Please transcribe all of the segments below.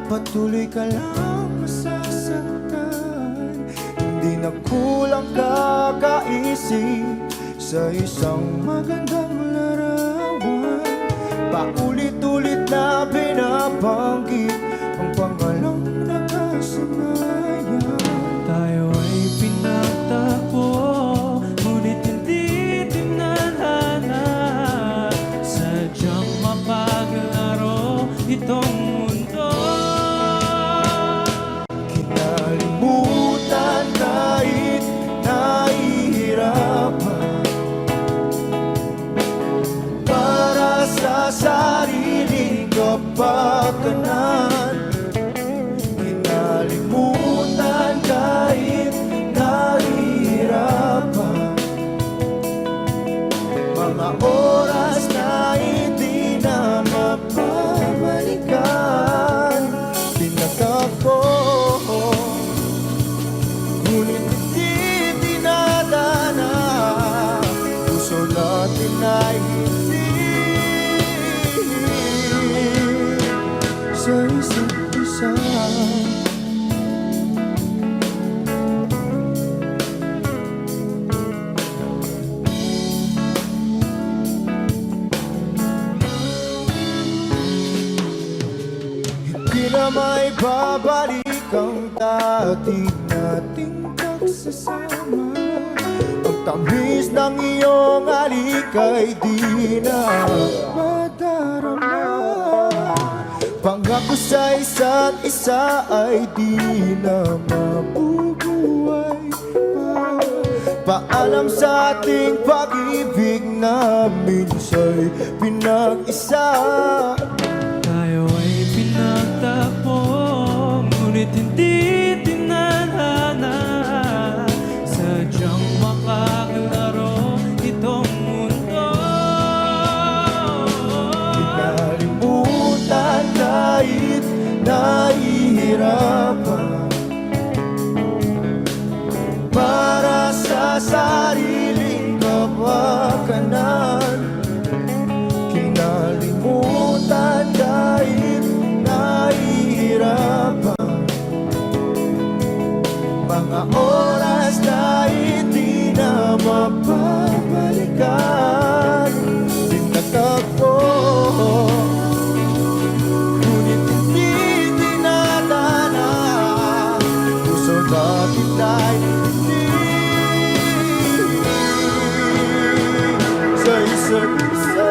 patuloy ka lang masasaktan. Hindi na kulang kakaisip sa isang magandang larawan. Paulit-ulit na binabanggit ang pangalang nakasanayan. Tayo ay pinagtagpo, ngunit hindi tinadhana. Sadyang mapaglaro itong mundo. Kinalimutan kahit nahihirapan, para sa sariling kapakanan. Kinalimutan kahit nahihirapan, mga oras na hindi na mapabalikan. Tinatako, ngunit hindi dinadana. Puso natin ay hindi sa isa't isa. Hindi na may babalik ang dati nating pagsasama. Ang tamis ng iyong halik ay di na madarama. Pangako sa isa't isa ay di na mabubuhay pa. Paalam sa ating pag-ibig na minsa'y pinag-isa. Tayo ay pinagtagpo, ngunit hindi tinadhana. Sadyang makaglaro itong mundo. Kinalimutan kahit nahihirapan, para sa sariling kapakanan. Kinalimutan kahit nahihirapan, mga oras na hindi na mapabalikan. Tinatagpo, ngunit hindi dinadana. Puso natin ay hindi sa isa't isa.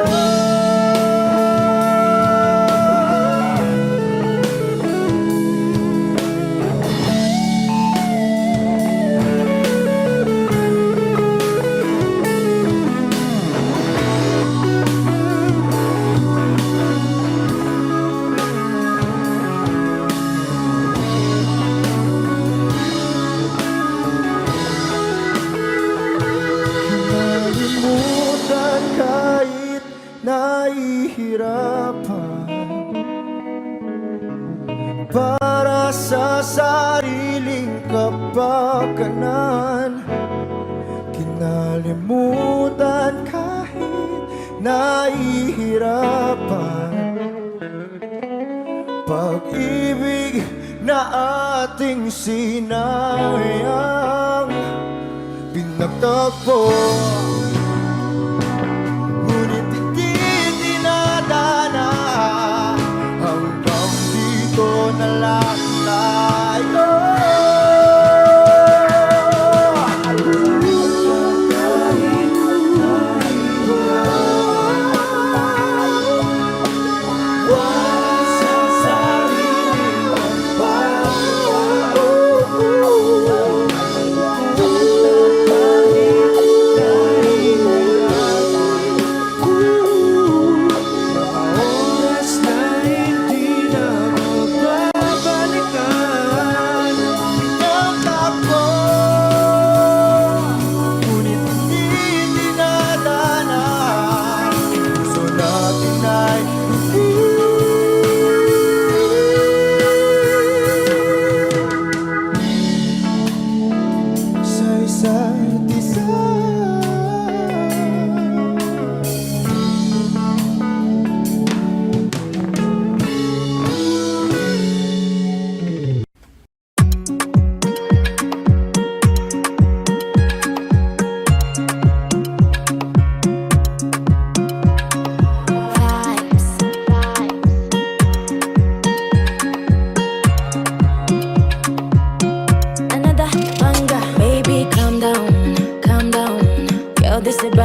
Kinalimutan kahit nahihirapan, para sa sariling kapakanan. Kinalimutan kahit nahihirapan, pag-ibig na ating sinayang. Pinagtagpo, ngunit hindi dinadana. Hanggang dito na lang tayo.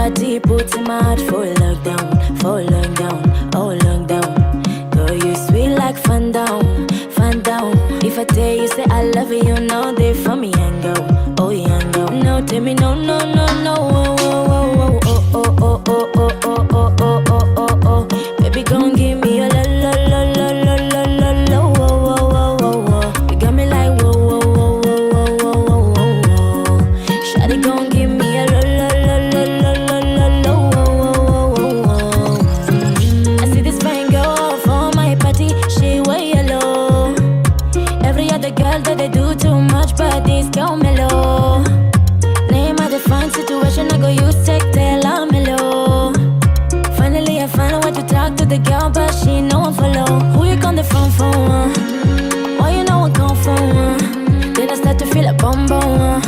body puts in my heart for lockdown, oh lockdown. Girl, you sweet like fun down, fun down. If I tell you say I love you, you know they for me and go, oh yeah, go. No, tell me no, no, no, no, oh, oh, oh, oh, oh, oh, oh, oh, oh, oh, oh, oh, oh, oh. Baby, gon' give me a la la la la la la la la, oh, oh, oh, oh, oh. You got me like whoa, whoa, whoa, whoa, whoa, whoa, whoa. Shawty gon' give me a la la la la la la la la, oh, oh, oh, oh. I see this fine girl for my party, she wear yellow. Every other girl that they do too much, but this girl mellow. Name of the fine situation, I go use tech, tell her mellow. Finally I find out what to talk to the girl, but she ain't no one follow. Who you on the phone for? Why you know I come from? Then I start to feel a bum bum.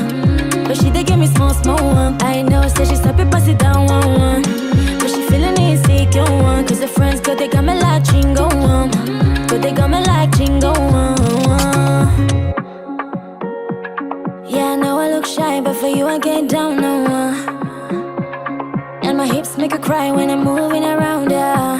But she dey give me small small one. I know, say she stop it, pass it down one one. But she feeling insecure one. Cause her friends, cause they got me like chingo one. Cause they got me like chingo one. Yeah, I know I look shy, but for you I get down no one. And my hips make her cry when I'm moving around her.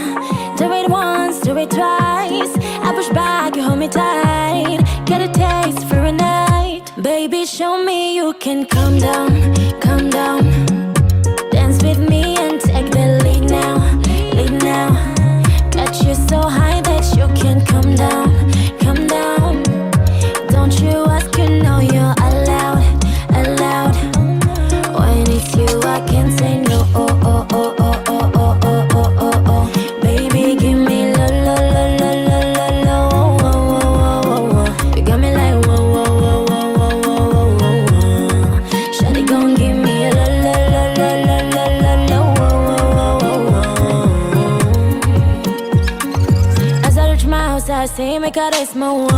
Do it once, do it twice. I push back, you hold me tight. Get a taste for a night. Baby, show me you can calm down, calm down. Dance with me and take the lead now, lead now. Got you so high that you can't come down, come down. Don't you ask, you know you're allowed, allowed. When it's you, I can't say no. Oh, oh, oh, oh, oh, oh, oh, oh, oh, oh. Baby, give me la la la la la la la. Oh, oh, oh, oh, oh. You got me like whoa, whoa, whoa, whoa, whoa, whoa, whoa, whoa. Shawty gon' give me a la la la la la la la la. Oh, oh, oh, oh. As I reach my house, I say make her rest more.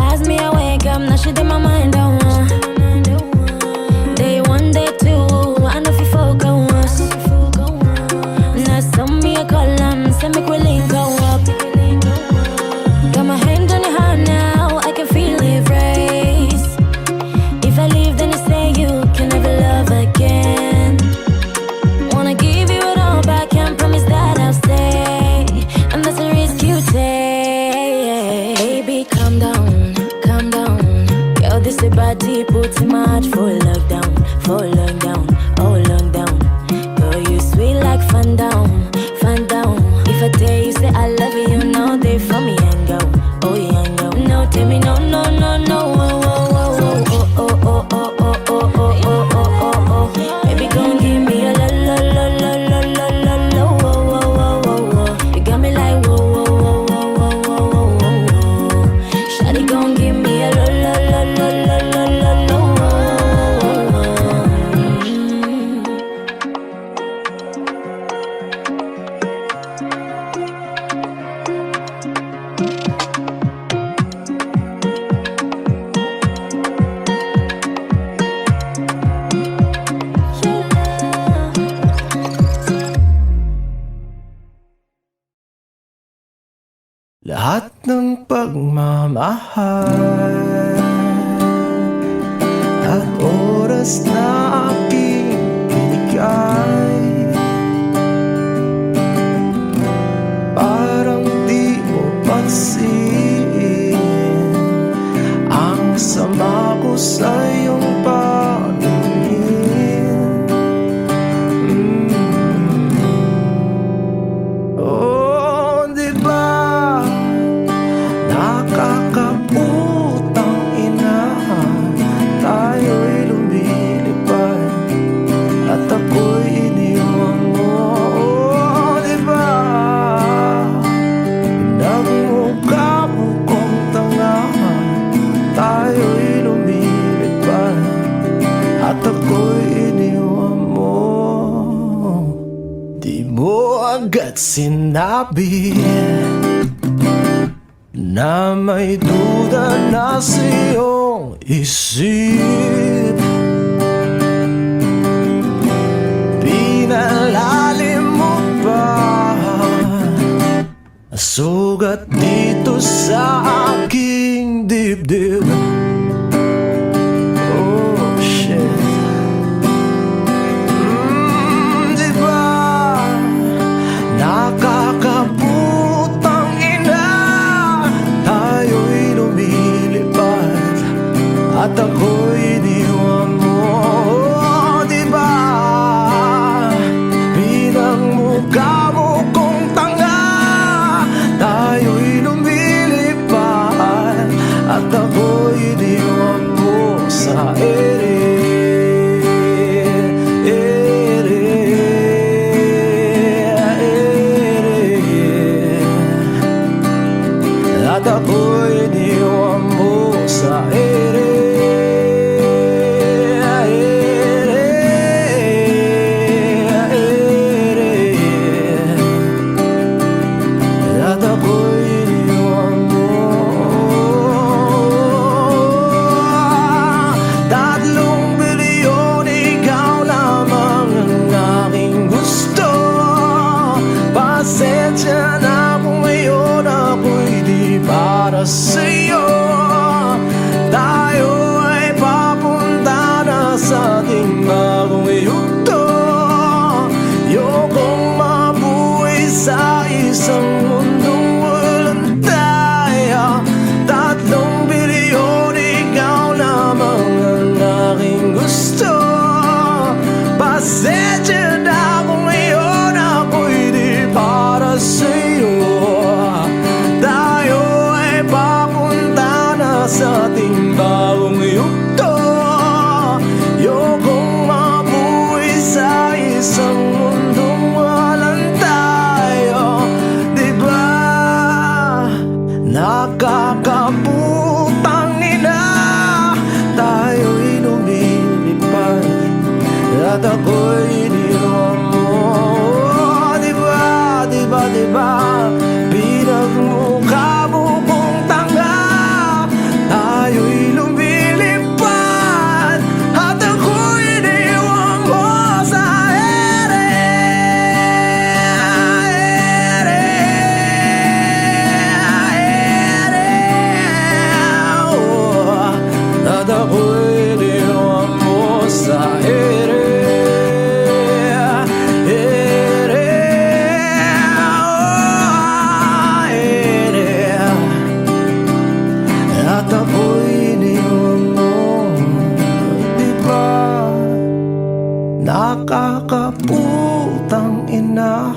As me I wake up, now she did my mind on. Day one, day two, I know if you focus. Now some me a call them, say make we link go up. Got my hand on your heart now, I can feel it race. If I leave, then you say you can never love again. Wanna give you it all back, can't promise that I'll stay. And that's a risk you take. Baby, calm down, calm down. Girl, this is body puts in my heart for lockdown, oh lockdown. Girl, you sweet like fun down, fun down. If I tell you say I love you, you know they for me and go, oh yeah, go. No, tell me no, no, no, no. Oh, oh, oh, oh, oh, oh, oh, oh, oh, oh, oh, oh, oh, oh. Baby, gon' give me a la la la la la la la la. Oh, oh, oh, oh, oh. You got me like whoa, whoa, whoa, whoa, whoa, whoa, whoa. Shawty gon' give me a la la la la la la la la. Lahat ng pagmamahal at oras na aking binigay, parang di mo pansin ang sama ko sa iyong paningin. Oh, di ba nakakaputang ina, tayo'y lumilipad at ako'y iniwan mo. Oh, di ba nagmukha mo kong tanga, tayo'y lumilipad at ako'y iniwan mo. Di mo agad sinabi na may duda na sa iyong isip. Pinalalim mo pa sugat dito sa aking dibdib. Oh shit. at ako'y iniwan mo. Diba pinagmukha mo kong tanga, tayo'y lumilipad at ako'y iniwan mo sa ere. At ako'y iniwan mo sa ere. At ako'y iniwan mo. 3 bilyon, ikaw lamang ang aking gusto. Pasensya na kung ngayon ako'y di para sa'yo. Tayo ay papunta na sa ating bagong yugto. Ayokong mabuhay sa isang mundong walang tayo. 3 bilyon, ikaw lamang ang aking gusto. Pasensya na kung ngayon ako'y di para sa'yo. Tayo ay papunta na sa ating bagong yugto. Ayokong mabuhay sa isang mundong walang tayo. Diba nakakaputang ina, tayo'y lumilipad at ako'y iniwan mo. Diba, diba, diba pinagmukha mo kong tanga, tayo'y lumilipad at ako'y iniwan mo sa ere. At ako'y iniwan mo sa ere. At ako'y iniwan mo. Diba nakakaputang ina,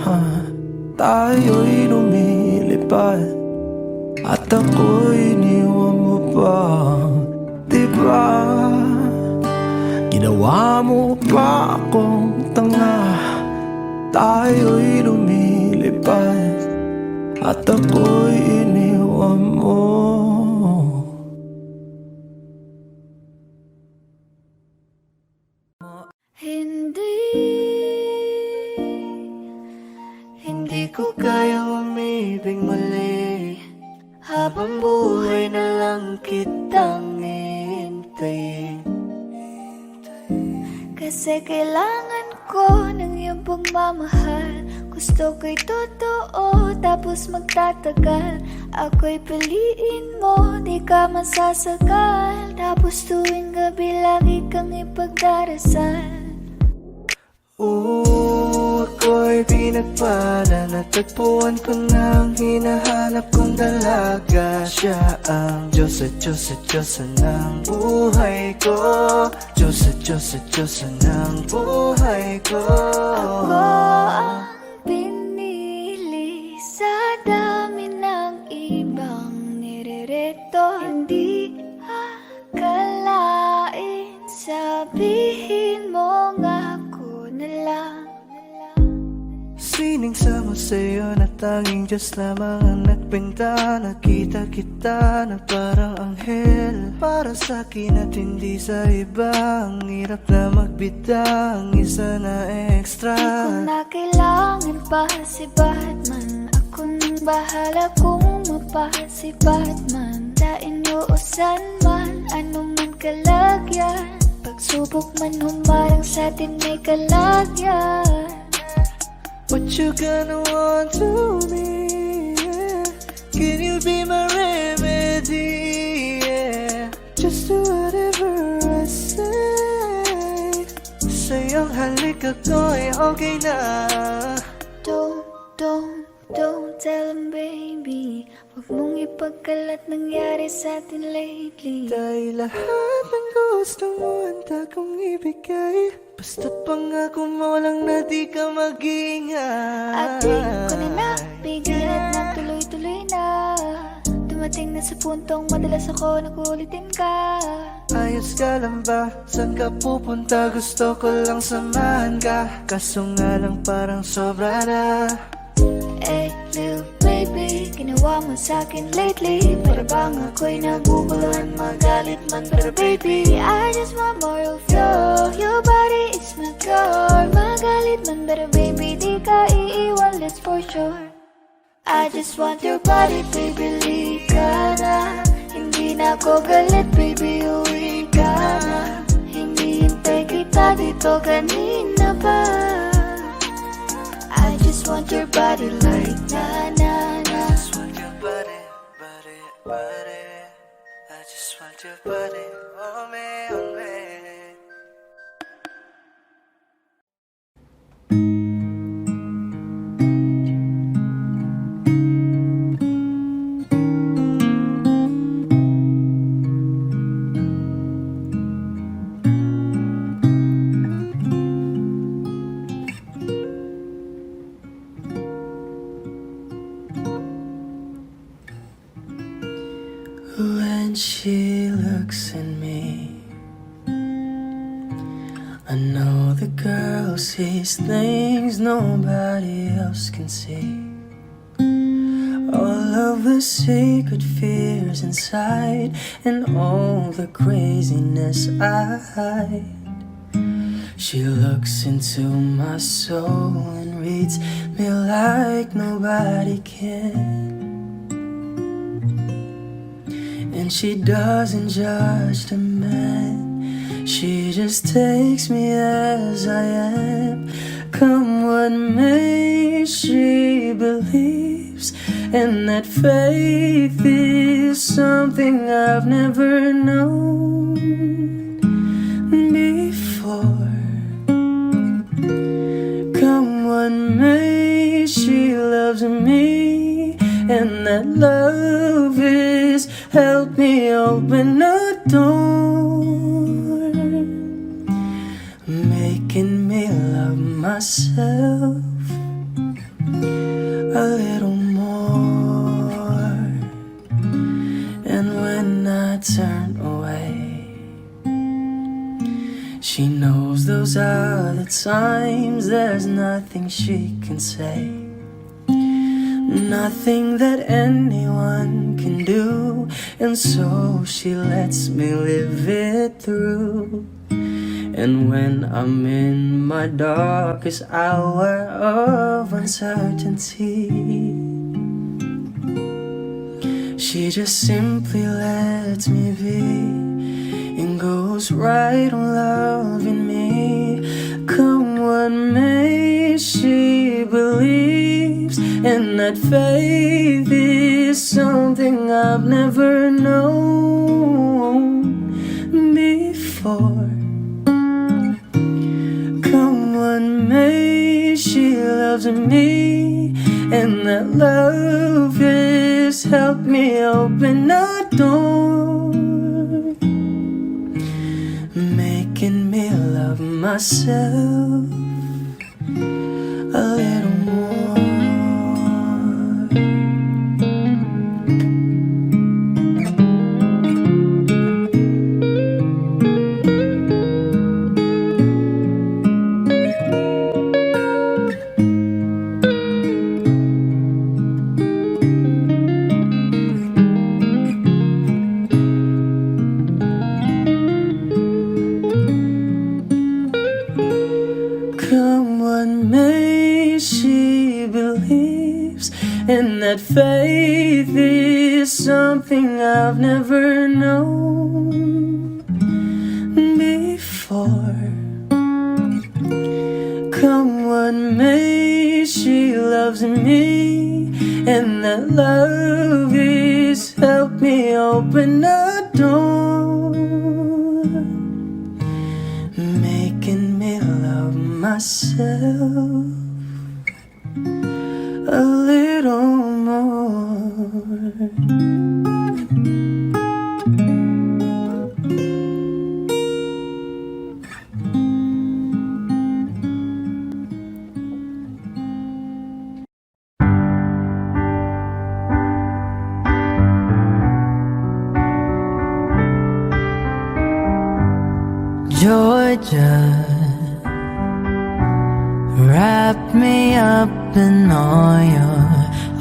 tayo'y lumilipad at ako'y iniwan mo pa. Diba ginawa mo pa akong tanga, tayo'y lumilipad at ako'y iniwan mo. Hindi ko kayang umibig muli, habang buhay na lang kitang hintayin. Kasi kailangan ko ng iyong pagmamahal. Gusto ko'y totoo, tapos magtatagal. Ako'y piliin mo, di ka masasagal. Tapos tuwing gabi lagi kang ipagdarasal. Ako'y pinagpala, natagpuan ko ng hinahanap kong dalaga. Siya ang Diyos at Diyos at Diyosa ng buhay ko. Diyos at Diyos at Diyosa ng buhay ko. Ako ang pinili sa dami ng ibang nirereto. Hindi akalain, sabihin mo nga ako na lang. Sining sama sa'yo na tanging Diyos lamang ang nagbenta. Nakita kita na parang anghel para sa'kin at hindi sa iba. Ang hirap na magbida, ang isa na extra. Di ko na kailangan pa si Batman. Ako nang bahala kung mapa si Batman. Dain usan man, anuman kalagyan. Pagsubok man humarang sa'tin may kalagyan. What you gonna want to me? Yeah. Can you be my remedy? Yeah. Just do whatever I say. Sa'yong halik ako'y okay na. Don't tell him baby, wag mong pagkalat nangyari sa atin lately. Dahil lahat ng gusto mo handa kong ibigay, basta't pangako mo lang na di ka mag-iingay. At di ko na nabigyan at nagtuloy-tuloy na. Dumating na sa puntong madalas ako nakulitin ka. Ayos ka lang ba? Saan ka pupunta? Gusto ko lang samahan ka, kaso nga lang parang sobra na. Hey, little baby, ginawa mo sa'kin lately. Para bang ako'y naguguluhan, magalit man. Pero baby, I just want more of you. Your body is my cure. Magalit man, pero baby, di ka iiwan, that's for sure. I just want your body, baby, lika na. Hindi na ako galit, baby, uwi ka na. Hinihintay kita dito kanina pa. I just want your body like na na na. I just want your body, body, body. I just want your body on me, on me. When she looks at me, I know the girl sees things nobody else can see. All of the secret fears inside and all the craziness I hide. She looks into my soul and reads me like nobody can. And she doesn't judge the man, she just takes me as I am. Come what may, she believes, and that faith is something I've never known before. Come what may, she loves me, and that love is help me open a door, making me love myself a little more. And when I turn away, she knows those are the times there's nothing she can say, nothing that anyone can do, and so she lets me live it through. And when I'm in my darkest hour of uncertainty, she just simply lets me be and goes right on loving me. Come what may, she believes, and that faith is something I've never known before. Come what may, she loves me, and that love has helped me open a door, making me love myself a little more. Come what may, she believes, and that faith is something I've never known before. Come what may, she loves me, and that love is helped me open a door, making me love myself a little more. Georgia, wrap me up in oil.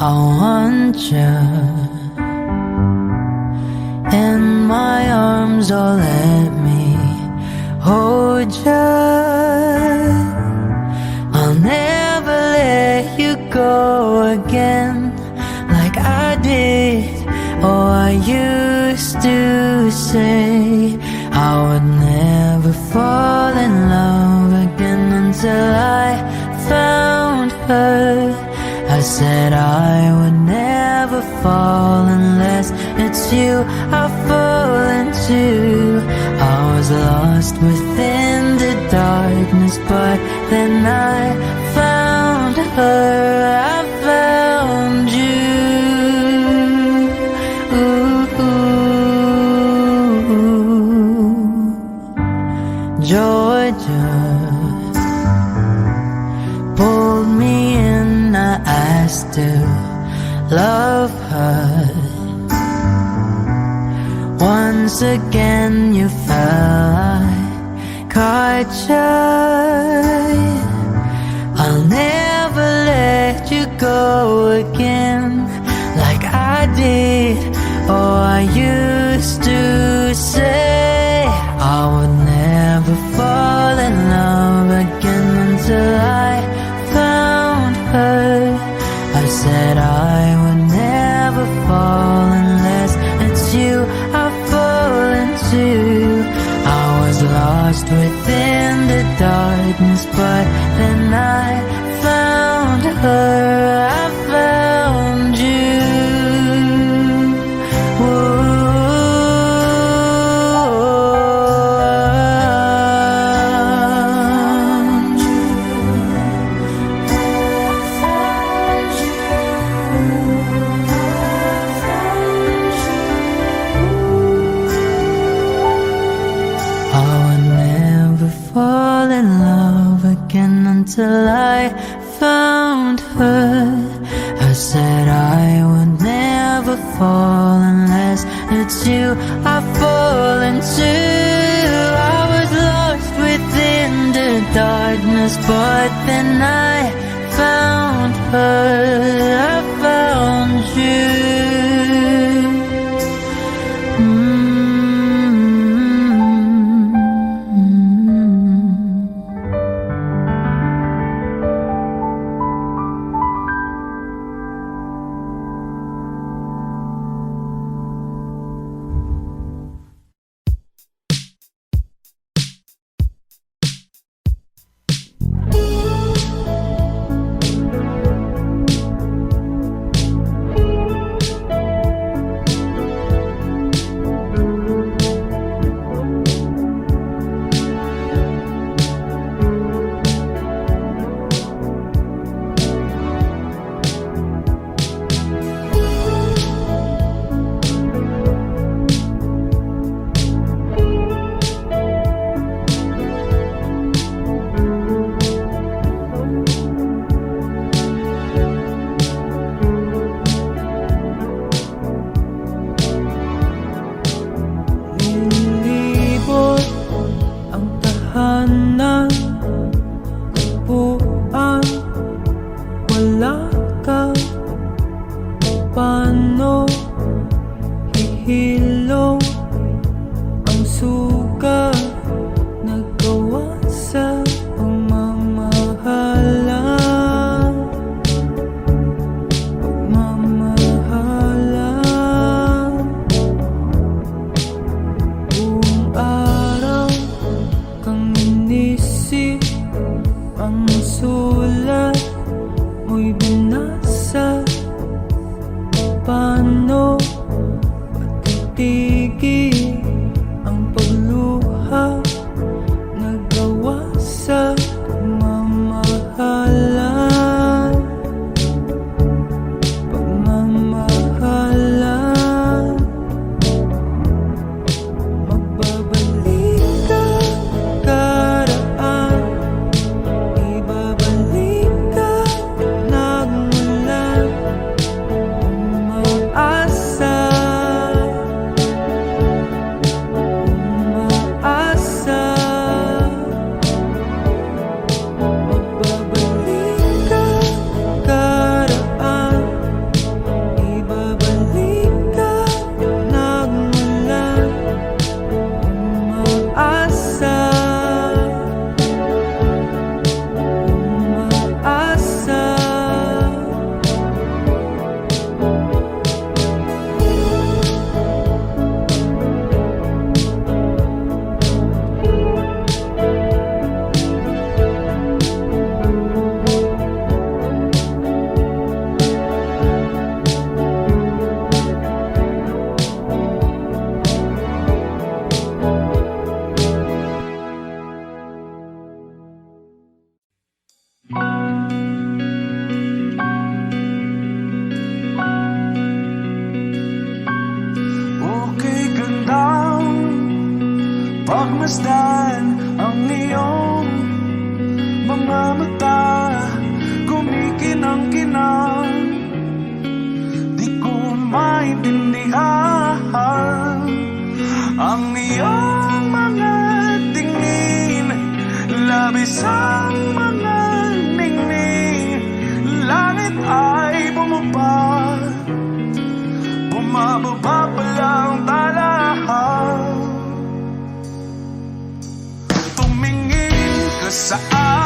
I want you in my arms, oh let me hold you. I'll never let you go again like I did. Oh, I used to say I would never fall in love again until I found her. I said I would never fall unless it's you I fall into. I was lost within the darkness, but then I found her. I found you. Georgia pulled me in, I still love her. Once again you fell, I caught you. I'll never let you go again like I did. Oh, I used to say I would never fall in love again until I found her. I said I would never fall unless it's you I fall into. I was lost within the darkness, but then I found her. I found you. Fall in love again until I found her. I said I would never fall unless it's you I fall into. I was lost within the darkness, but then I found her. I found you. Pagmasdan ang iyong mga mata, kumikinang-kinang, di ko maintindihan ang iyong mga tingin, labis ang mga ningning. Langit ay bumaba, bumababa pa lang talahan. Tumingin ka sa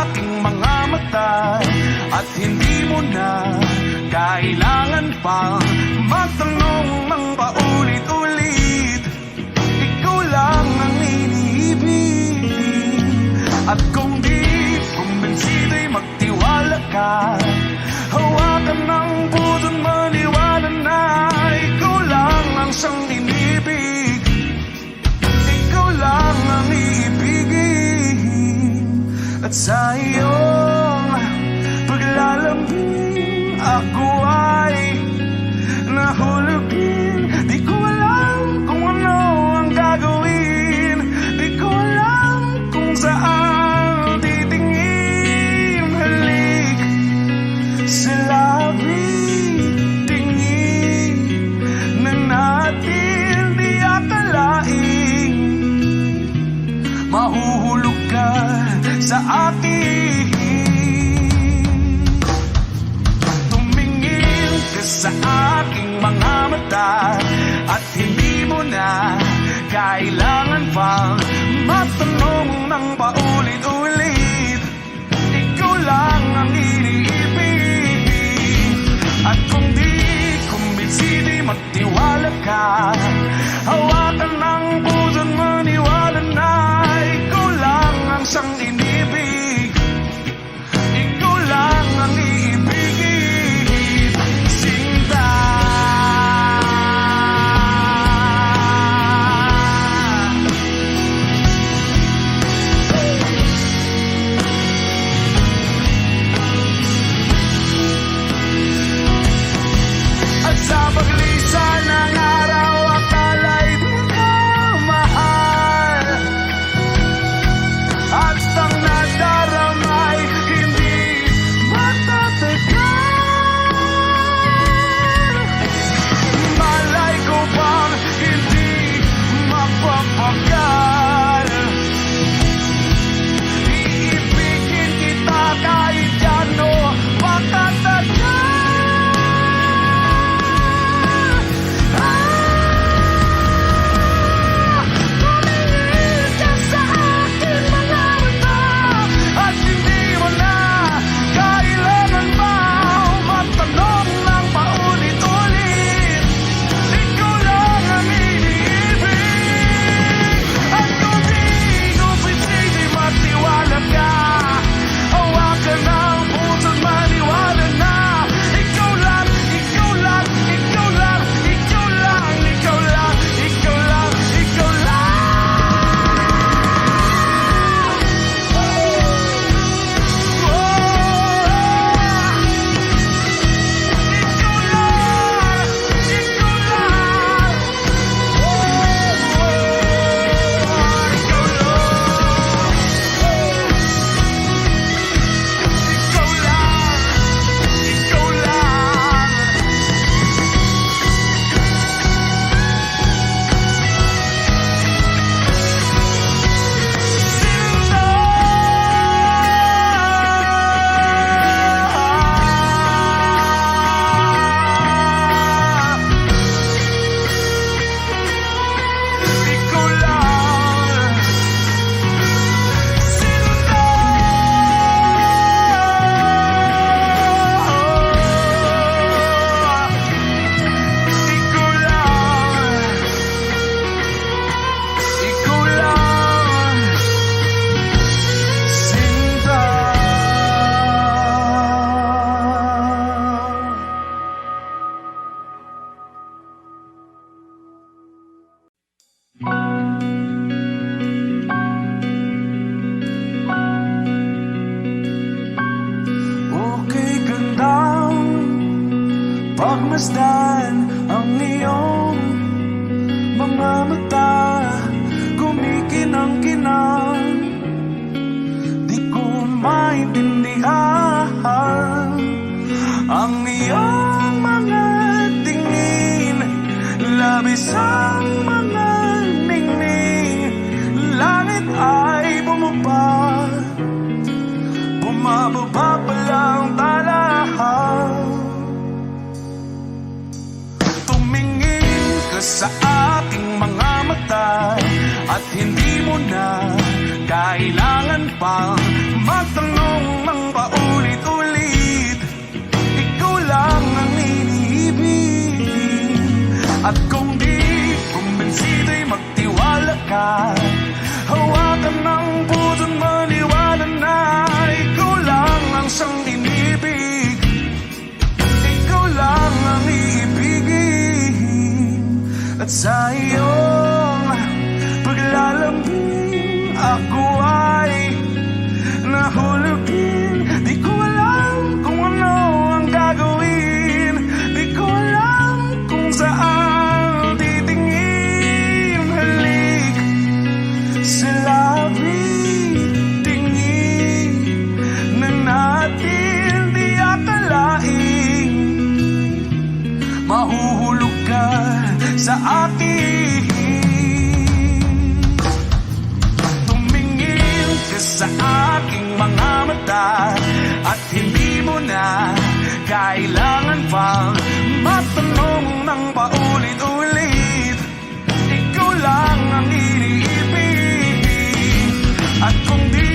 aking mga mata, at hindi mo na kailangan pang magtanong ng paulit-ulit. Ikaw lang ang iniibig, at kung di kumbinsido'y magtiwala ka. Hawakan ng puso't maniwala na ikaw lang ang siyang inibig. Ikaw lang ang iibigin, at sa iyong paglalambing ako ay nahulugin. Di ko alam kung ano ang gagawin, di ko alam kung saan titingin. Halik sa labi, tingin na natin di akalain. Mahuhulog ka sa akin. Tumingin ka sa aking mga mata, at hindi mo na kailangan pang magtanong ng paulit-ulit. Ikaw lang ang iniibig, at kung di kumbinsido'y magtiwala ka. Hawakan ng puso't maniwala na ikaw lang ang siyang inibig. Ikaw lang ang iibigin, Sinta. At sa paglisan ng araw isang mga ningning, langit ay bumaba, bumababa pa lang talahan. Tumingin ka sa aking mga mata at hindi mo na kailangan pang magtanong ng paulit-ulit. Ikaw lang ang iniibig. At kung di kumbinsido'y magtiwala ka, hawakan ng puso't maniwala na ikaw lang ang siyang inibig. Ikaw lang ang iibigin. At sa iyong paglalambing ako ay nahulugin. Di ko alam kung ano ang gagawin, di ko alam kung saan titingin. Halik sa labi, tingin na natin di akalain mahuhulog ka sa akin. Tumingin ka sa aking mga mata at hindi mo na kailangan pang matanong ng paulit-ulit. Ikaw lang ang iniibig. At kung di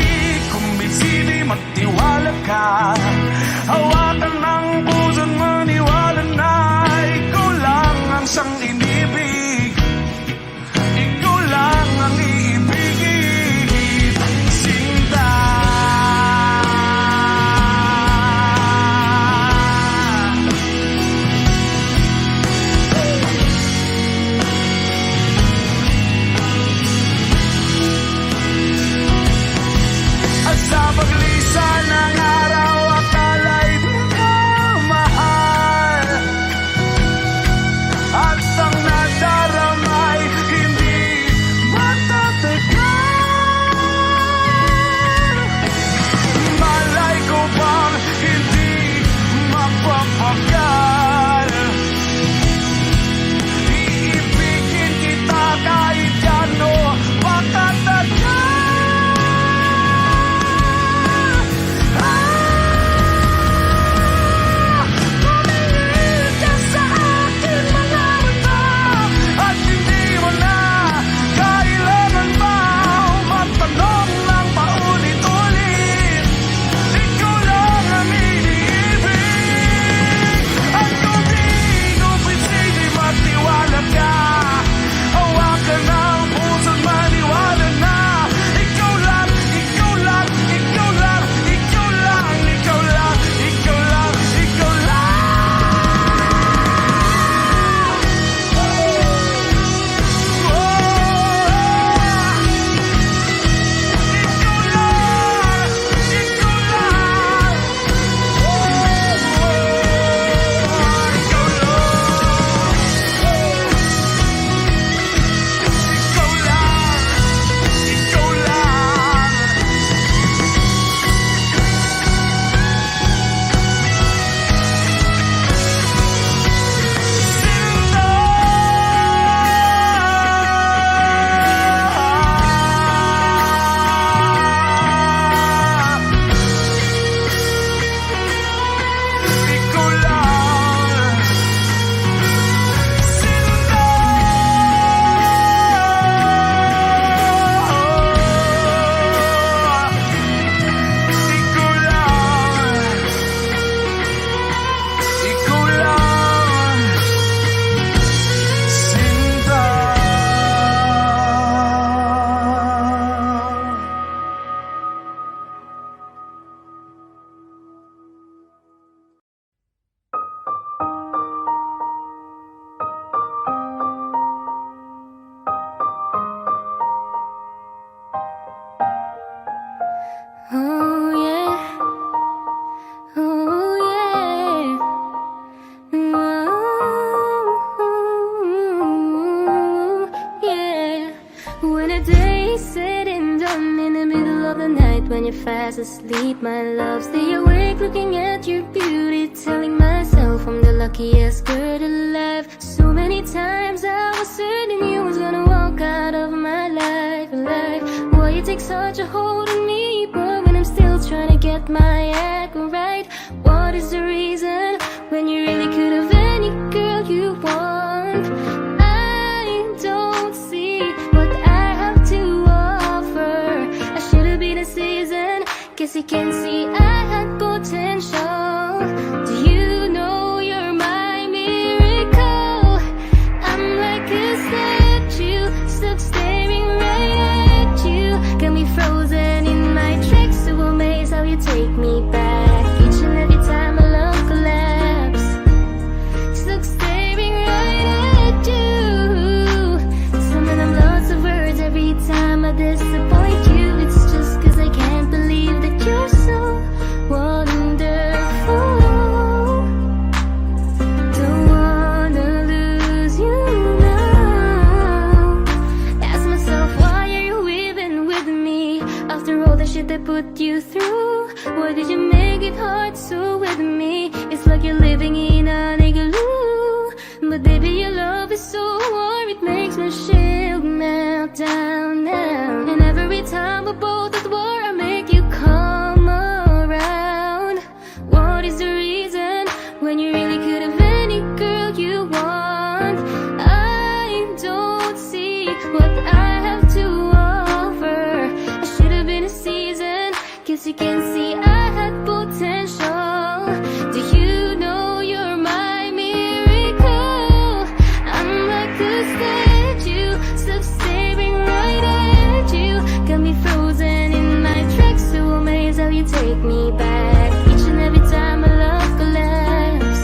kumbinsido'y magtiwala ka, hawakan ng puso't maniwala na ikaw lang ang siyang inibig. Ikaw lang ang iibigin. Sinta. At sa paglisan ng araw, akala'y di ka mahal. At ang nadaramay hindi matatagal. Malay ko bang hindi mapapagal. Iibigin kita kahit gano pakatagal. Tumingin ka sa akin mga mata at hindi mo na kailangan pa matanong ng paulit-ulit. Ikaw lang ang iniibig. At kung di kumbinsido'y magtiwala ka, hawakan ng puso't maniwala na ikaw lang, ikaw lang, ikaw lang, ikaw lang, ikaw lang, ikaw lang, ikaw lang. Oh yeah, oh yeah, oh yeah. When a day is said and done in the middle of the night, when you're fast asleep, my love, stay awake looking at your beauty, telling myself I'm the luckiest girl alive. So many times I was certain you was gonna walk out of my life. Why you take such a hold on me, but when I'm still trying to get my act right? What is the reason when you really could have any girl you want? I don't see what I have to offer. I should have been a season, guess you can see I had potential. Do you know you're my miracle? I'm like a statue, stuck staring right at you. Got me frozen in my tracks, so amazed how you take me back. Each and every time my love collapse, stuck staring right at you. Some of them lots of words every time I disappoint you. It's just cause I can't believe that you're so wonderful. Don't wanna lose you now. Ask myself, why are you even with me? After all the shit I put you through, why did you make it hard so with me? It's like you're living in an igloo. But baby, your love is so warm, it makes my shield melt down now. And every time we're both at war, I make you come around. What is the reason when you really could have any girl you want? I don't see what I have to offer. I should have been a season, guess you can see I had potential. Do you know you're my miracle? I'm like a statue, stuck staring right at you. Got me frozen in my tracks, so amazed how you take me back. Each and every time my love collapse,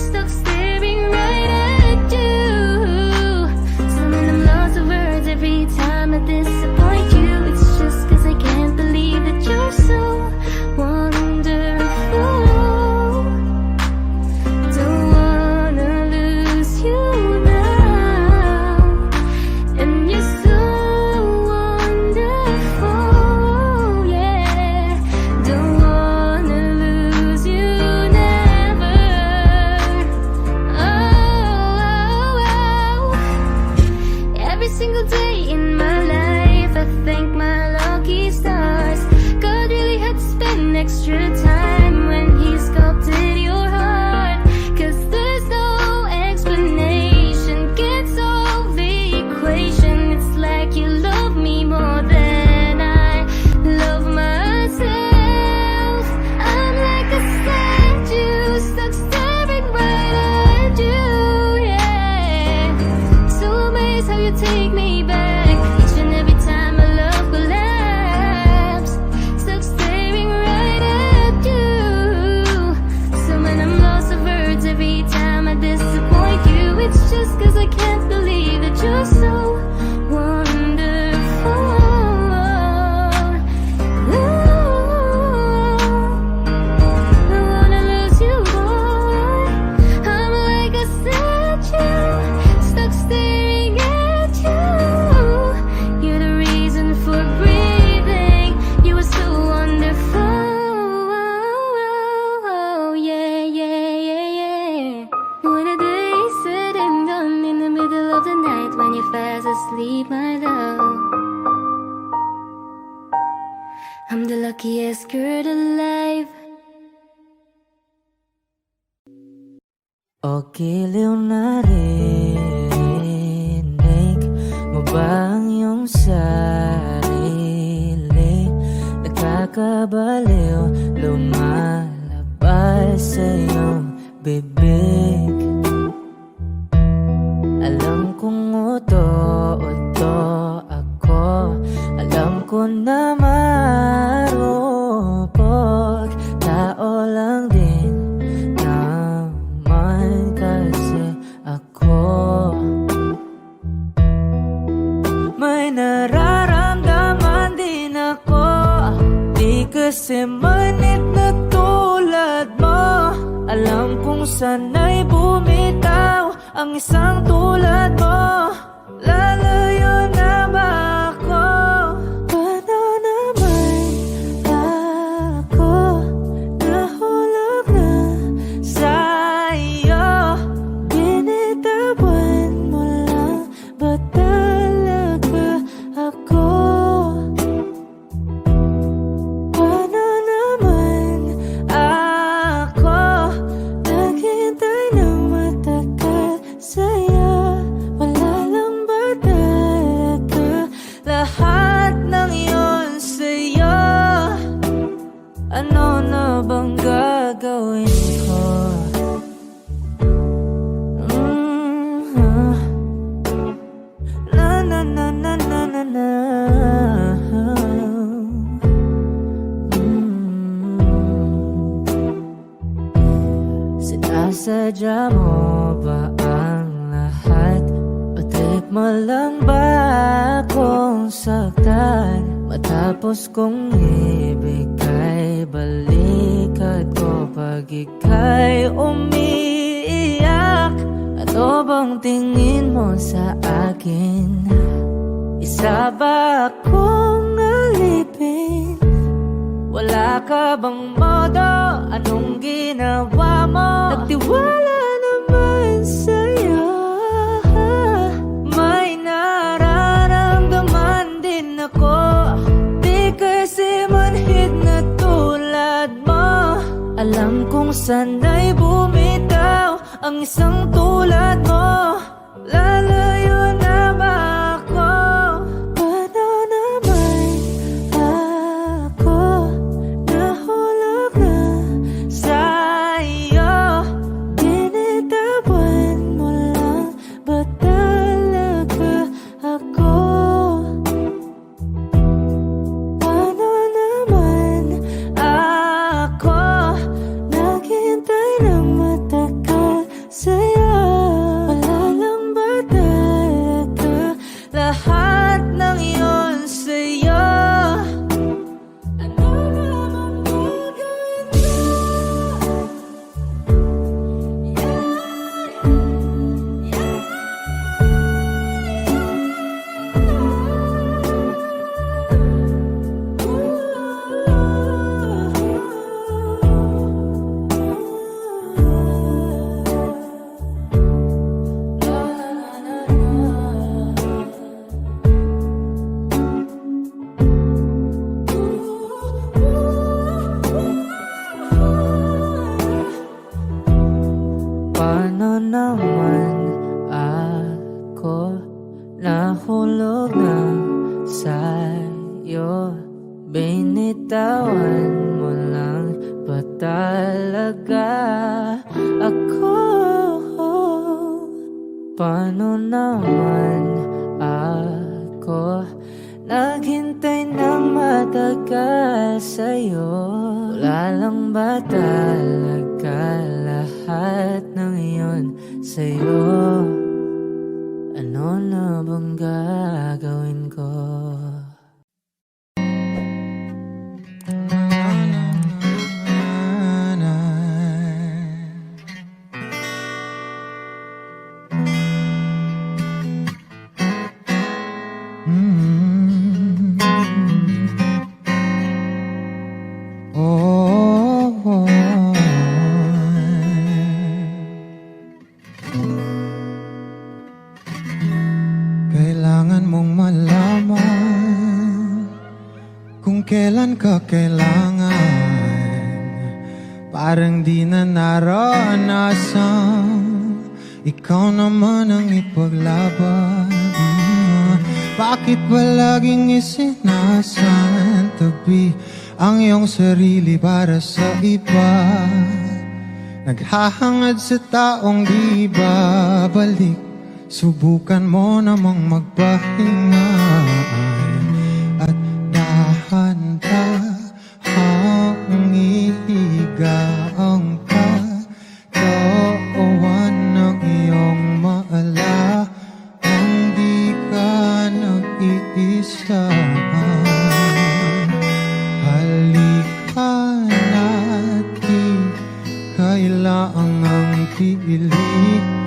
stuck staring right at you. Some of them lots of words every time I disappoint you. It's just cause I can't believe that you're so wonderful. Don't wanna lose you now. And you're so wonderful, yeah. Don't wanna lose you never. Oh. Every single day in my life, I thank my lucky stars. God really had to spend extra time when he sculpted your heart. Cause there's no explanation, can't solve the equation. It's like you love me more than I love myself. I'm like a statue, stuck staring right at you, yeah. So amazed how you take me back. Each and every time my love collapse, stuck staring right at you. Some of them lost of words every time I disappoint you. It's just cause I can't believe that you're so wonderful. Ooh, I wanna lose you, boy. I'm like a statue, stuck staring at you. You're the reason for breathing. You were so wonderful. Yeah, yeah, yeah, yeah. When a day is said and done, in the middle of the night when you're fast asleep, my love, I'm the luckiest girl alive. O giliw narinig mo ba ang iyong sarili? Nakakabaliw, lumalabas sa iyong bibig. Alam kong uto-uto ako, alam ko na marupok, tao lang din naman kasi ako. May nararamdaman din ako, di kasi manit na tulad mo. Alam kong sana'y bumitaw ang isang tulad mo. Lalayo na ba ako? Paano naman ako nahulog na sa'yo? Binitawan nasaktan. Matapos kong ibigay, balikat ko pag ika'y umiiyak. Ano bang tingin mo sa akin? Isa ba akong alipin? Wala ka bang modo? Anong ginawa mo? Nagtiwala naman sa'yo. May nararamdaman din ako. Di kasi manhid na tulad mo. Alam kong sana'y bumitaw ang isang tulad mo. Lalayo na ba ako? Paano naman ako nahulog na sa'yo? Binitawan mo lang ba talaga ako? Paano naman ako naghintay ng matagal sa'yo? Wala lang ba talaga lahat ng iyon sa'yo? Ano naman gagawin mo? Paano naman ako nahulog na sa'yo? Binitawan mo lang ba talaga ako? Paano naman ako naghintay ng matagal sa'yo? Wala lang ba talaga lahat ng iyon sa'yo? Ano na bang gagawin ko? Kailangan mong malaman kung kailan ka kailangan. Parang di na naranasan, ikaw naman ang ipaglaban. Bakit palaging isinasantabi ang iyong sarili para sa iba? Naghahangad sa taong di babalik. Subukan mo namang magpahinga at dahan-dahang ihiga ang katawan ng iyong maala. Hindi ka nag-iisa. Halika na't di kailangang piliin,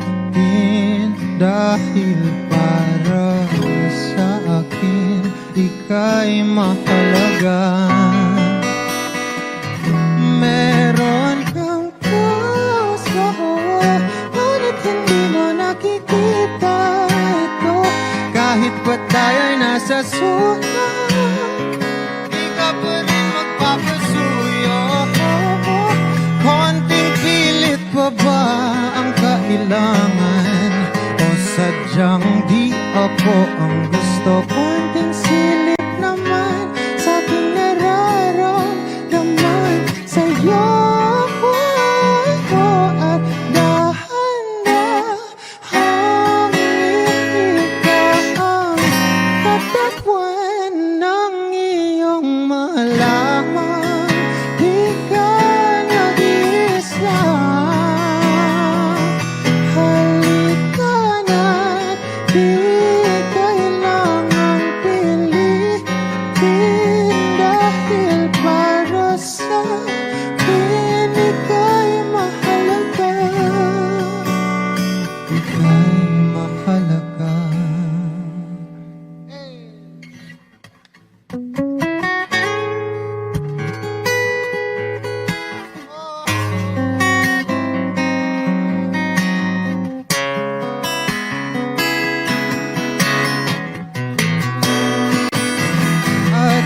dahil para sa akin ika'y mahalaga. Meron kang puso, ngunit hindi mo nakikita ito. Kahit pa tayo'y nasa sulat, di ka pa rin magpapasuyo. Konting pilit pa ba ang kailangan? O sadyang di ako ang gusto? Konting silip naman sa aking nararamdaman sa'yo. At dahan-dahang ikaw ang tatakwan At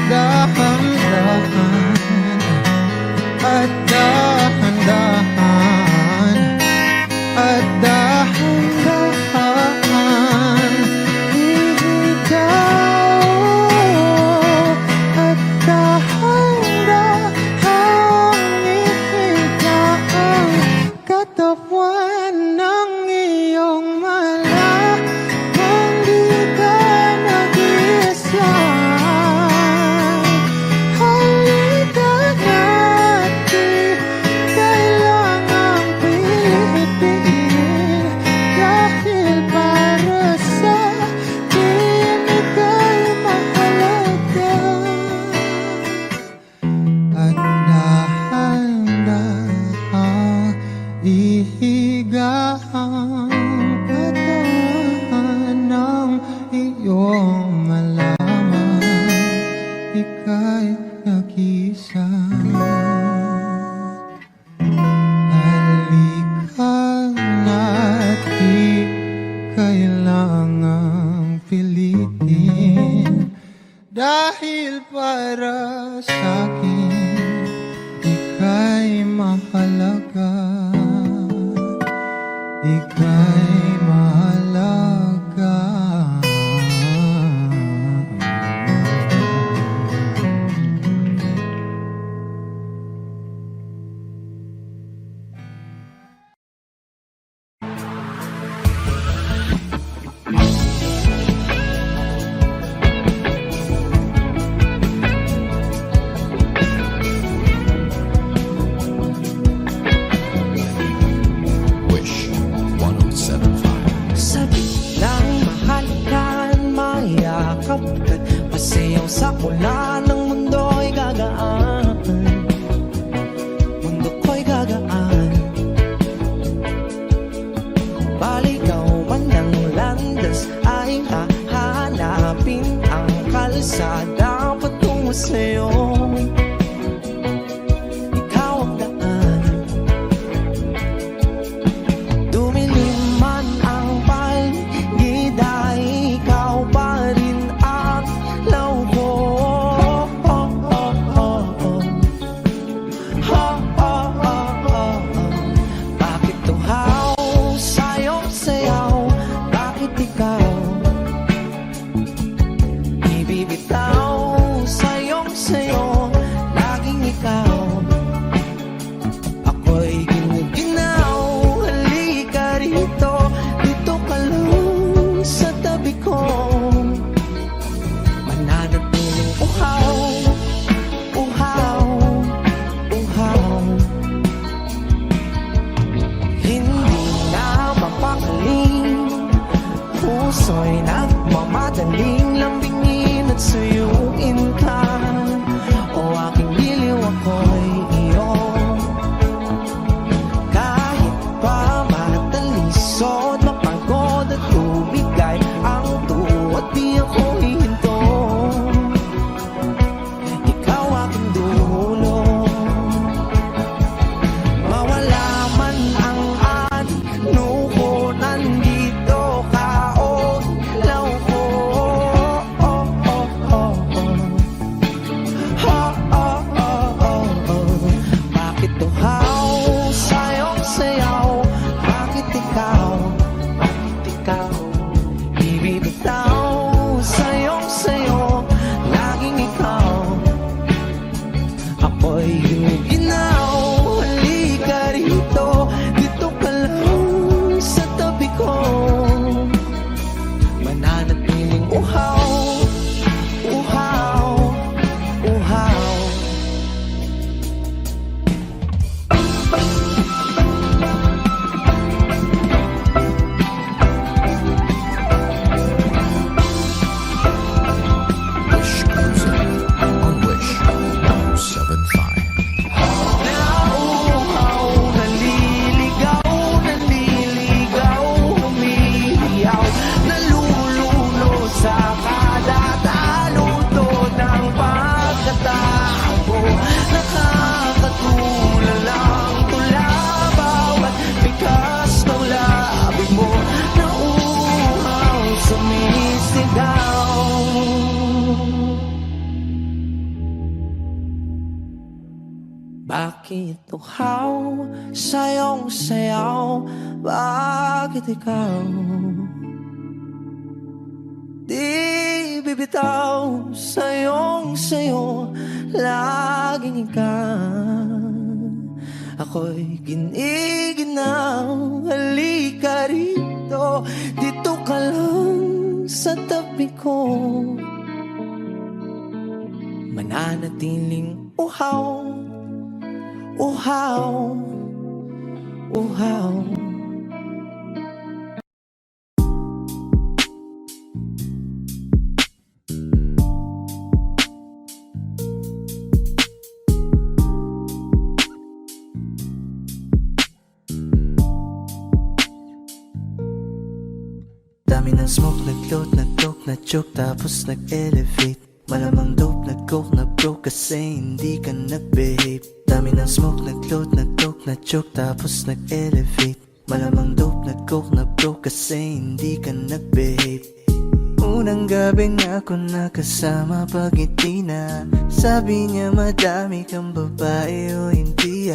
dahan-dahan, at dahan-dahan, at dahan-dahan, ikaw. At dahan-dahan, ikaw. Katawan ng iyong mala, hindi ka nag-isa. Halika na't di kailangang pilitin, dahil para sa akin ika'y mahalaga. At dahan-dahan ihiga ang katawan ng iyong malaman, ika'y nag-isa. Halika na't di kailangang pilitin, dahil para sa'kin ika'y mahalaga. Ika'y mahalaga. Wish 107.5. Sabi ng mahalikan, mayakap ka't pasayaw sa pula ng mundo'y gagaan. Mundo ko'y gagaan. Baligaw man ng landas ay hahanapin ang kalsada patungo sa'yo. Ikaw ang daan. Dumilim man ang paligid ay ikaw pa rin ang law ko. Bakit tuhaw sa'yong sayaw? Bakit ikaw ibibitaw sa'yong sayo? Bakit uhaw sa'yong sayaw? Bakit ikaw di bibitaw sa'yong sayo? Laging ikaw, ako'y giniginaw. Halika rito, dito ka lang sa tabi ko. Mananatiling uhaw, uhaw, uhaw. Dami ng smoke, nag-load, nag-coke, na-choke, tapos nag-elevate. Malamang dope, nag-coke, na-broke kasi hindi ka nag-behave. Dami ng smoke, nag-load, nag-coke, na-choke, tapos nag-elevate. Malamang dope, nag-coke, na-broke kasi hindi ka nag-behave. Unang gabi na ako nakasama pag ngiti na. Sabi niya madami kang babae o hindi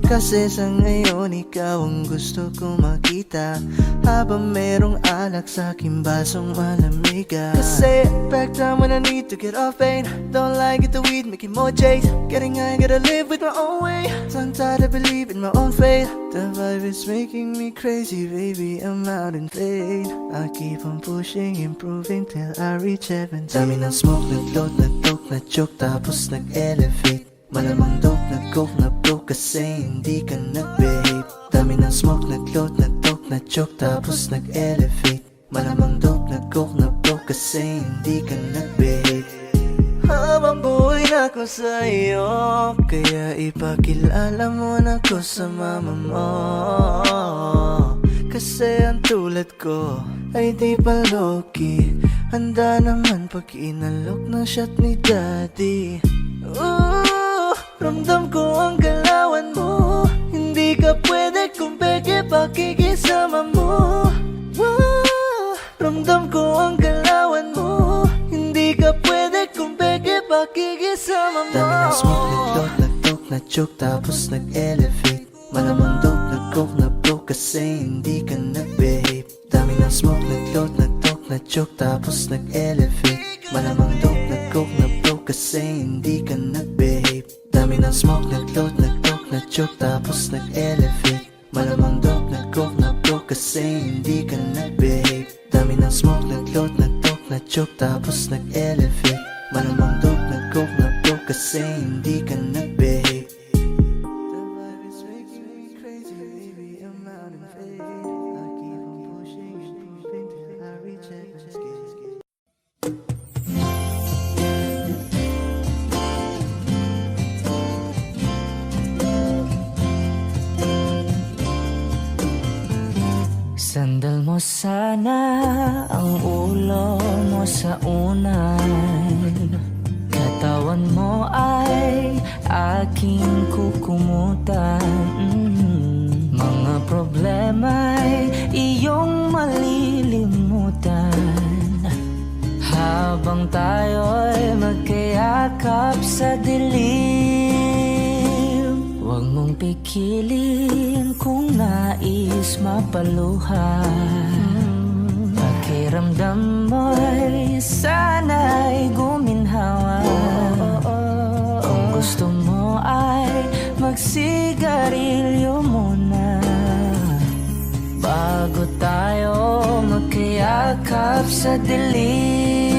Kasi sa ngayon ikaw ang gusto kong makita. Habang merong alak sa aking basong malamig Kasi back time when I need to get off pain. Don't like it the weed, making more J's. Getting high, gotta live with my own way. Tongue tied, I believe in my own fate. The vibe is making me crazy, baby, I'm out in fade. I keep on pushing, improving till I reach heaven. Dami ng smoke, nag-load, nag-coke, na-choke, tapos nag-elevate. Malamang dope, nag-coke, na-broke kasi hindi ka nag-behave. Dami ng smoke, nag-load, nag-coke, na-choke, tapos nag-elevate. Malamang dope, nag-coke, na-broke kasi hindi ka nag-behave. Habang buhay na ako sa'yo, kaya ipakilala mo na ko sa mama mo. Kasi ang tulad ko ay di pa low-key. Handa naman pag inalok ng shot ni daddy. Ramdam ko ang galawan mo. Hindi ka pwede kung peke pakikisama mo. Ramdam ko ang galawan mo. Hindi ka pwede kung peke pakikisama mo. Dami ng smoke, nag-load, nag-coke, na-choke, tapos nag-elevate. Malamang dope, nag-coke, na-broke kasi hindi ka nag-behave. Dami ng smoke, nag-load, nag-coke, na-choke, tapos nag-elevate. Malamang dope, nag-coke, na-broke kasi hindi ka nag-behave. Dami ng smoke, nag-load, nag-coke, na-choke, tapos nag-elevate. Malamang dope, nag-coke, na-broke kasi hindi ka nag-behave. Dami ng smoke, nag-load, nag-coke, na-choke, tapos nag-elevate. Malamang dope, nag-coke, na-broke kasi hindi ka nag-behave. The vibe is making me crazy, baby, I'm out in fade. I keep on pushing, improving till I reach heaven's gate. Sandal mo sana ang ulo mo sa unan. Katawan mo ay aking kukumutan. Mga problema'y iyong malilimutan. Habang tayo'y magkayakap sa dilim. Huwag mong pikilin kung nais mapaluhan. Pakiramdam mo'y sana'y guminhawa. Kung gusto mo ay magsigarilyo muna bago tayo magkayakap sa dilim.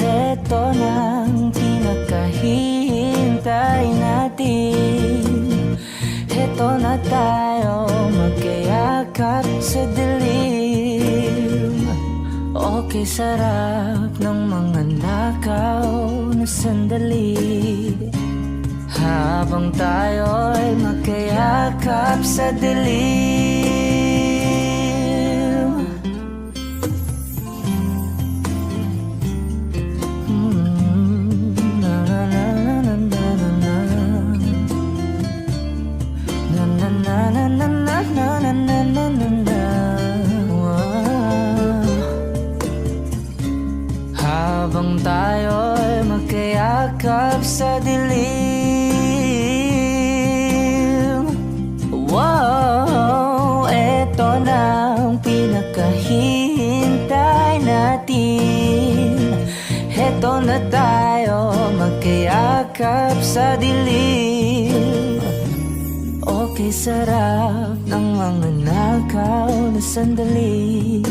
Heto nang pinakahihintay natin. Heto na tayo magkayakap sa dilim. Okay, sarap ng mga nakaw na sandali. Habang tayo'y magkayakap sa dilim. Habang tayo'y magkayakap sa dilim. Wow, eto na ang pinakahihintay natin. Eto na tayo, magkayakap sa dilim. Okay, sarap ng mga nakaw na sandali,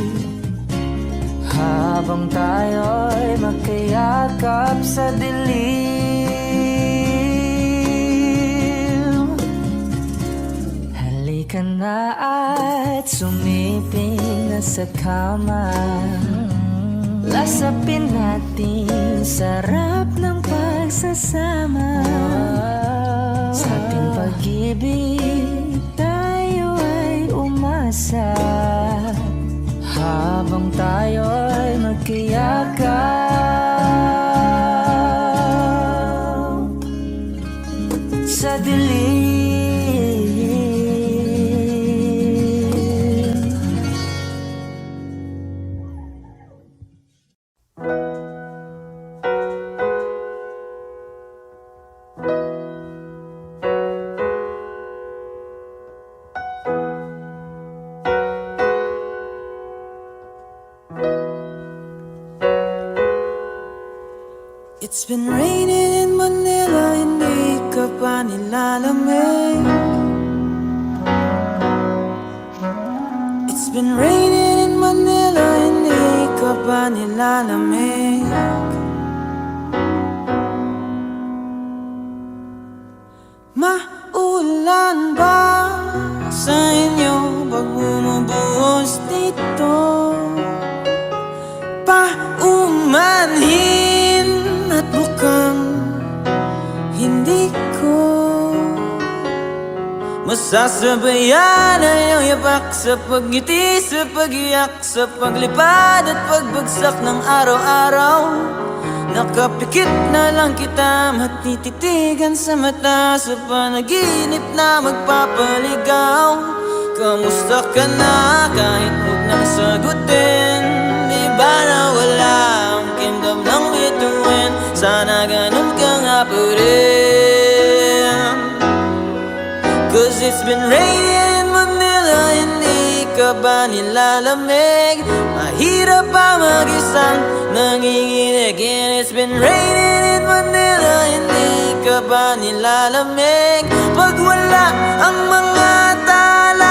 habang tayo'y magkayakap sa dilim. Halika na at sumiping na sa kama. Lasapin natin sarap ng pagsasama. Sa ating pag-ibig tayo ay umasa, habang tayo'y magkayakap sa dilim. It's been raining in Manila, hindi ka pa nilalamig. It's been raining in Manila, hindi ka pa nilalamig. Maulan ba sa inyo pag bumubuhos dito? Paumanhin at mukhang hindi ko masasabayan ang iyong yapak sa pagngiti, sa pagiyak, sa paglipad at pagbagsak ng araw-araw. Nakapikit na lang kita, matititigan sa mata, sa panaginip na magpapaligaw. Kamusta ka na kahit huwag nang sagutin? Di ba na wala ang kingdom ng bituin? Sana ganun ka nga pa rin. Cause it's been raining in Manila, hindi ka ba nilalamig? Mahirap pa mag-isang nanginginig. And it's been raining in Manila, hindi ka ba nilalamig? Pag wala ang mga tao,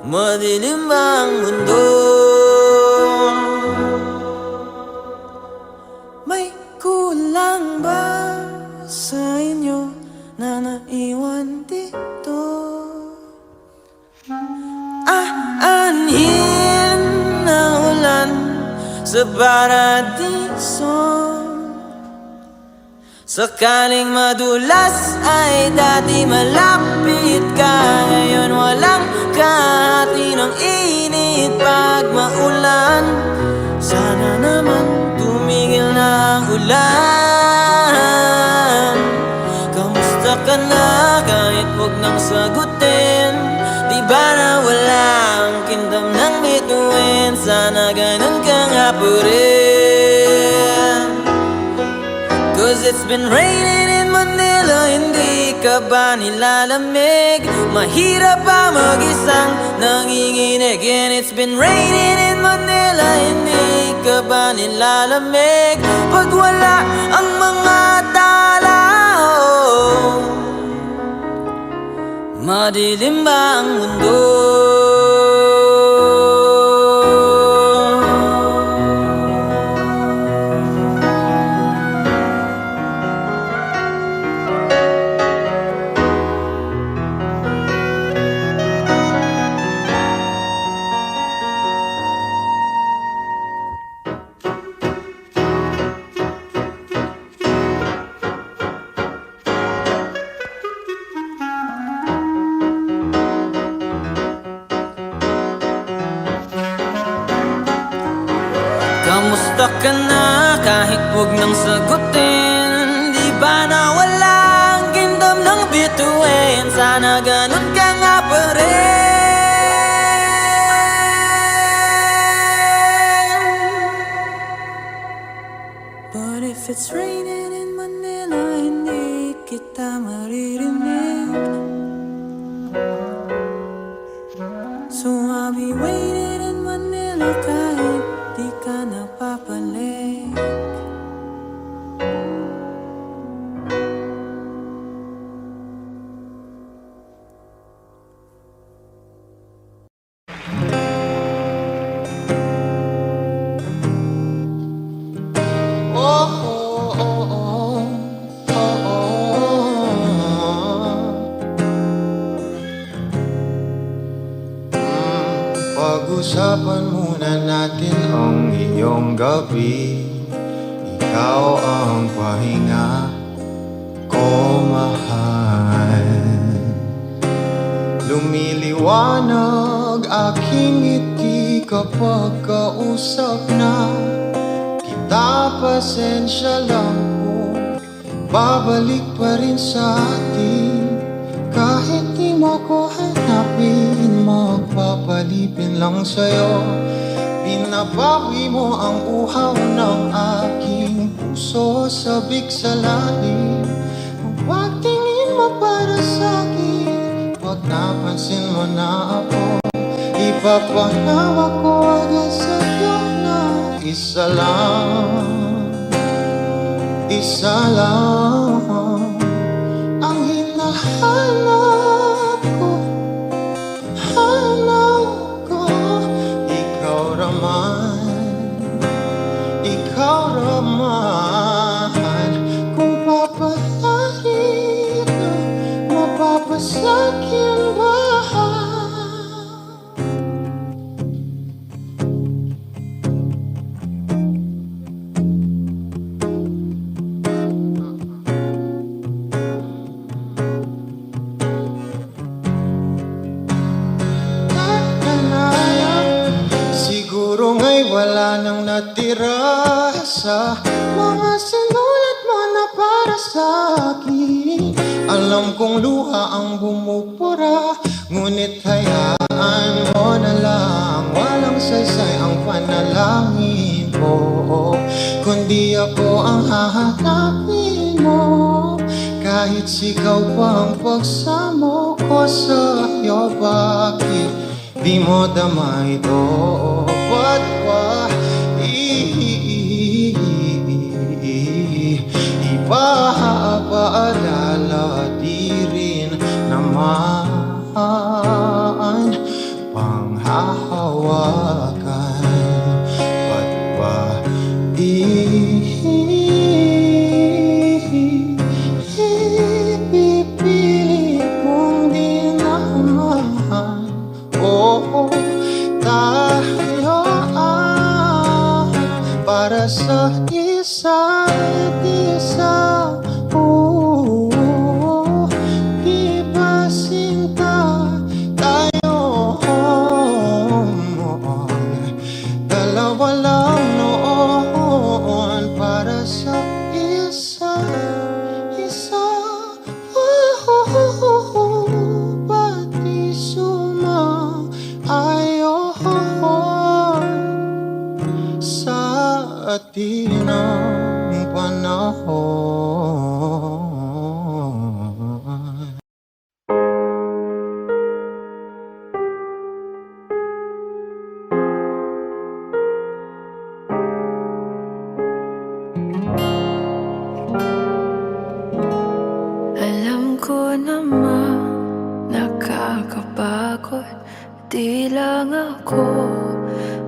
madilim ang mundo. May kulang ba sa inyo na naiwan dito? Aanhin na ulan sa paradiso. Sakaling madulas ay dati malapit ka, ngayon walang kahati ng init pag maulan. Sana naman tumigil na ang ulan. Kamusta ka na kahit huwag nang sagutin? Di ba na wala ang kingdom ng bituin? Sana ganun ka nga pa rin. Cause it's been raining in Manila, hindi ka ba nilalamig? Mahirap pa mag-isang nanginginig. And it's been raining in Manila, hindi ka ba nilalamig? Pag wala ang mga tao, madilim ba ang mundo? Kamusta ka na kahit huwag nang sagutin? Di ba na wala ang kingdom ng bituin? Sana ganun ka nga pa rin. it's raining in Manila, hindi kita maririnig. So I'll be waiting in Manila kahit di ka napapalik. Pag-usapan muna natin ang iyong gabi. Ikaw ang pahinga ko, mahal. Lumiliwanag aking ngiti kapag kausap na kita. Pasensya lang kung babalik pa rin sa atin. Kahit di mo ko hanapin, magpapalipin lang sa'yo. Binabawi mo ang uhaw ng aking puso, sabik sa lalim. Huwag tingin mo para sa'kin, pag napansin mo na ako, ipapahawak ko agad sa'yo na isa lang, isa lang ang hinahanap ko, hanap ko. Ikaw raman, kung papalarin na mapapasakin ba? Siguro nga'y wala nang natira sa mga sinulat mo na para sa'kin. Alam kong luha ang bumupura, ngunit hayaan mo na lang. Walang saysay ang panalangin ko, kundi ako ang hahanapin mo. Kahit sigaw pa ang pagsamo ko sa'yo, bakit di mo dama ito? Ba't ba ipapaalala? Di rin naman panghahawakan. Ba't ba ipipilit mong di naman? Oh, tayo para sa isa't isa. Di ba sinta tayo? Dalawa lang noon para sa isa't isa. Ba't di sumaayon sa atin ang panahon? Alam ko naman nakakapagod, di lang ako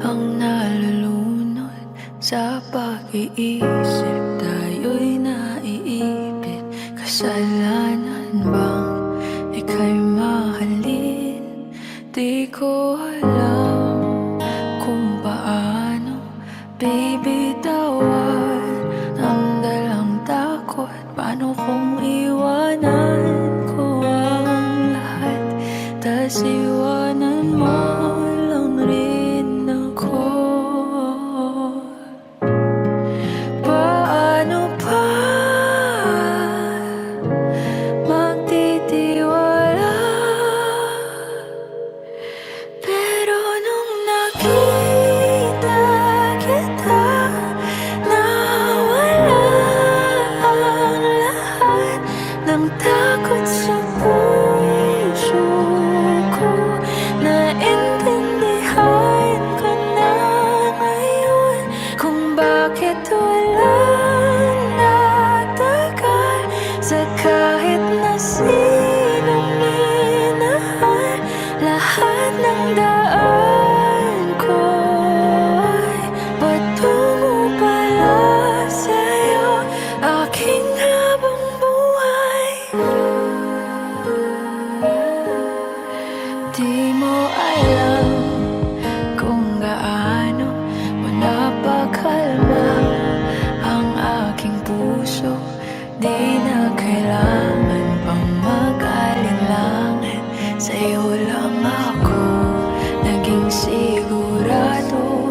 ang nalulunod sa pag-iisip. Tayo'y naiipit, kasalanan bang ika'y mahalin? Di ko alam kung paano bibitawan ang dalang takot. Paano kung iwanan ko ang lahat, tas iwanan mo lang rin ako? Paano pa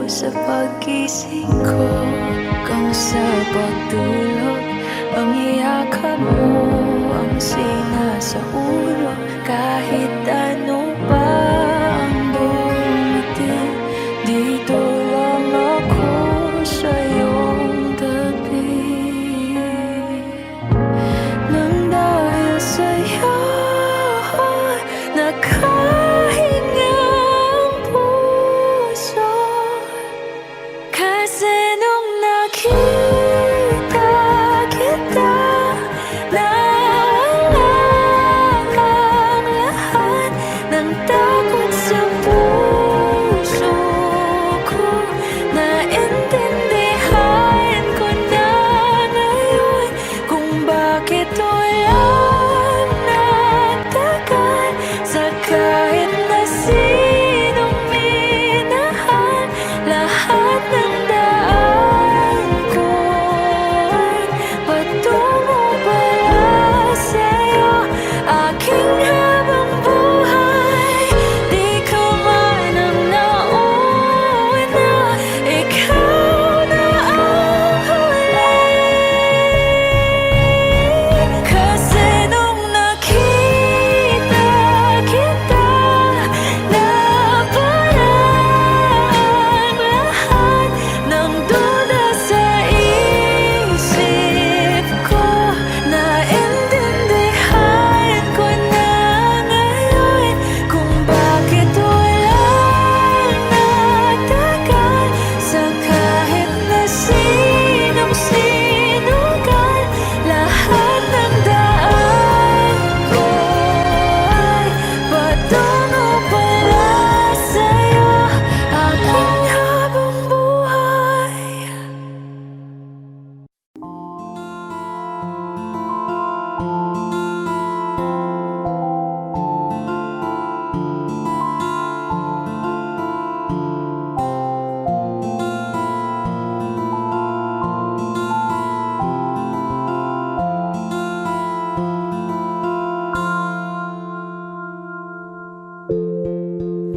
sa pag-gising ko. Kung sa pagtulog, ang iyakap mo ang sinasa ulo. Kahit ano pa ang dumating, dito lang ako sa iyong tabi. Nang dahil sa'yo nakahinga ang puso. Kasi nung nakita kita, nawala ang lahat ng takot sa puso ko. Naintindihan ko na ngayon kung bakit walang nagtagal sa kahit na sinong minahal. Lahat ng daan ko ay patungo pala sa'yo. Aking habang buhay, di ka man ang nauna, ikaw na ang huli. Kasi nung nakita kita, nawala ang lahat ng duda sa isip ko. Naintindihan ko na ngayon kung bakit walang nagtagal sa kahit na sinong sinugal. Lahat ng daan ko ay patungo pala sa'yo. Aking habang buhay.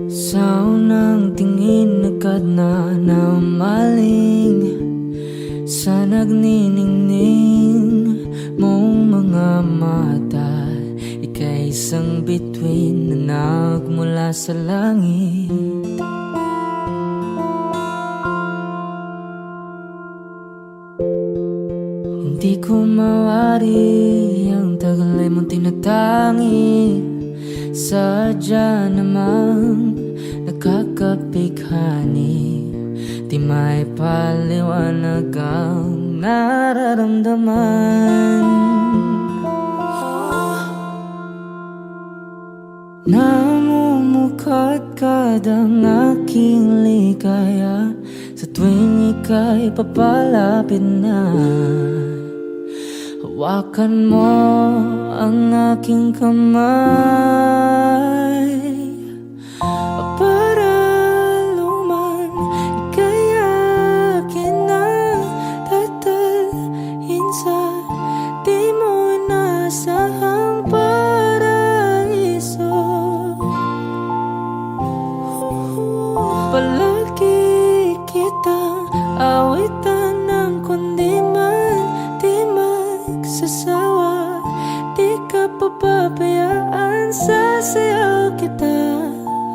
Sa unang tingin agad na namaling sa nagniningning mong mga mata. Ika'y isang bituin na nagmula sa langit. Hindi ko mawari ang tagal ay mong tinatangi. Sadya namang nakakapighani, di may paliwanag ang nararamdaman. Namumukadkad ang aking ligaya sa tuwing ika'y papalapit na. Hawakan mo ang aking kamay para luman ika'y akin na tatalhin sa di mo inasahang paraiso. Palagi kitang awitan ng kundi man di magsasawa. Di ka papabayaan, sasayaw kita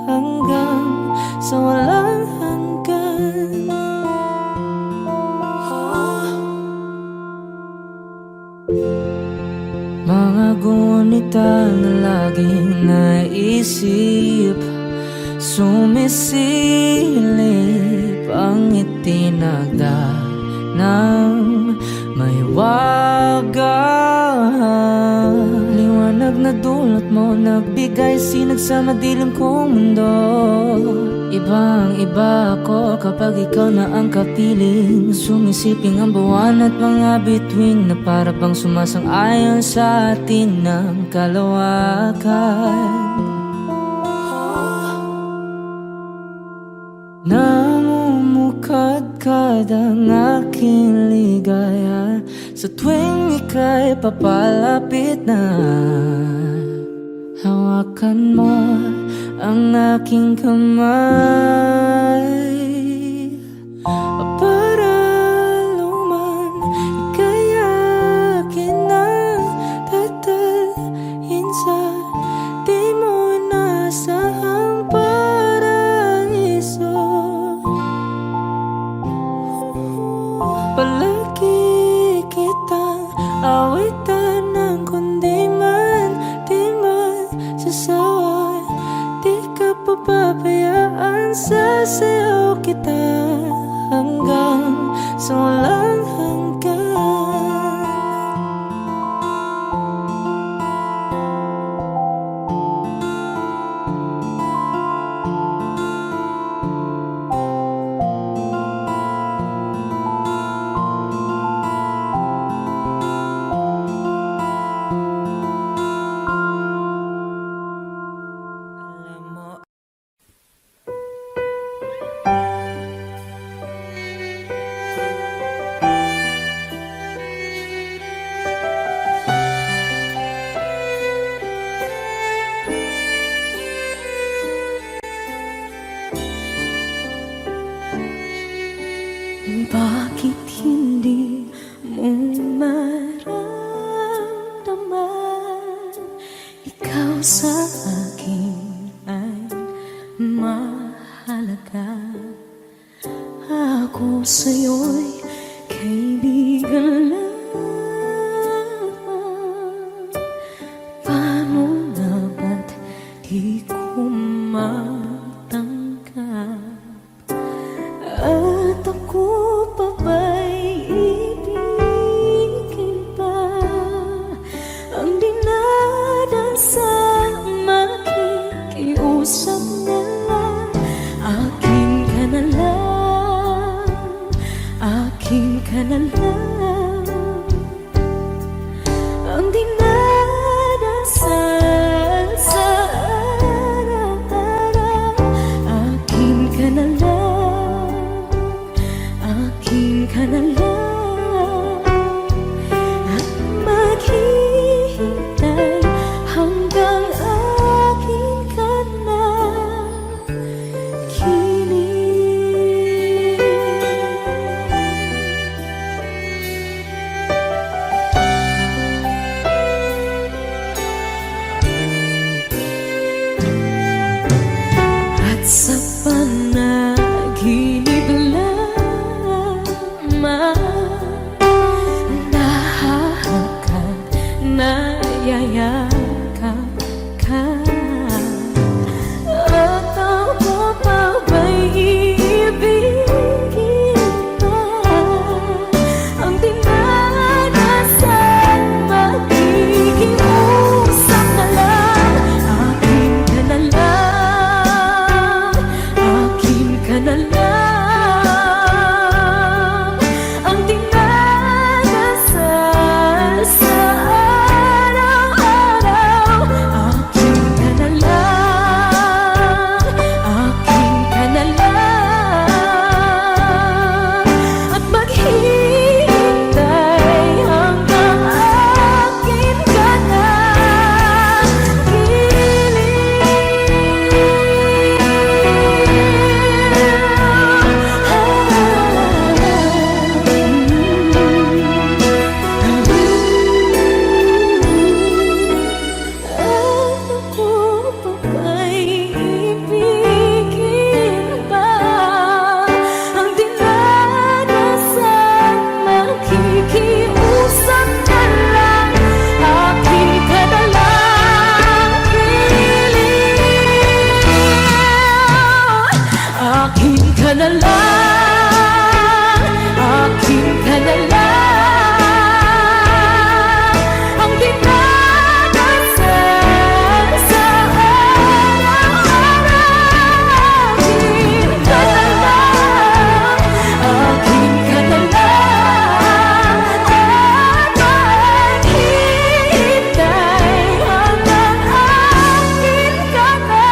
hanggang sa walang hanggan. Mga gunita na laging naisip, sumisilip ang itinagda ng may wagang liwanag na dulot mo, nagbigay sinag sa madilim kong mundo. Ibang iba ako kapag ikaw na ang kapiling, sumisiping ang buwan at mga bituin na para bang sumasang-ayon sa atin ng kalawakan. Namumukadkad ang aking ligaya sa tuwing ika'y papalapit na. Hawakan mo ang aking kamay Bakit hindi mo maramdaman? Ikaw sa akin ay mahalaga. Ako sa'yo'y kaibigan lamang. Paano na ba't di ko matanggap? At ako pa ba'y ibigin pa? Ang dinadasang makikiusap na lang. Akin ka na lang, akin ka na lang. Ang dinadasal sa araw-araw. Akin ka na lang, akin ka na lang. At maghihintay hanggang akin ka na kilig. At sa panaginip lamang nahahakan, nayayakap ka. At ako pa ba'y iibigin pa? Ang dinadasal makikiusap na lang. Akin ka na lang, akin ka na lang. Ang dinadasal sa araw-araw. Akin ka na lang, akin ka na lang. At maghihintay hanggang akin ka na Ako pa ba'y ibigin pa? Ang dinadasal makikiusap na lang. Akin ka na lang, kilig. Akin ka na lang, akin ka na lang. Ang dinadasal sa araw-araw. Akin ka na lang, akin ka na lang. At maghihintay hanggang akin ka na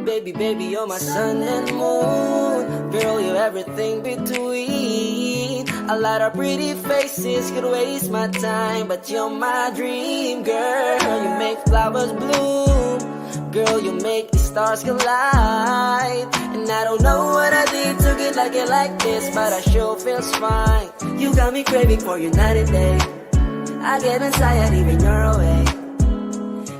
Baby, baby, you're my sun and moon. Girl, you're everything between. A lot of pretty faces could waste my time, but you're my dream, girl. You make flowers bloom. Girl, you make the stars collide. And I don't know what I did to get like it like this, but I sure feels fine. You got me craving for you night and day. I get anxiety when you're away.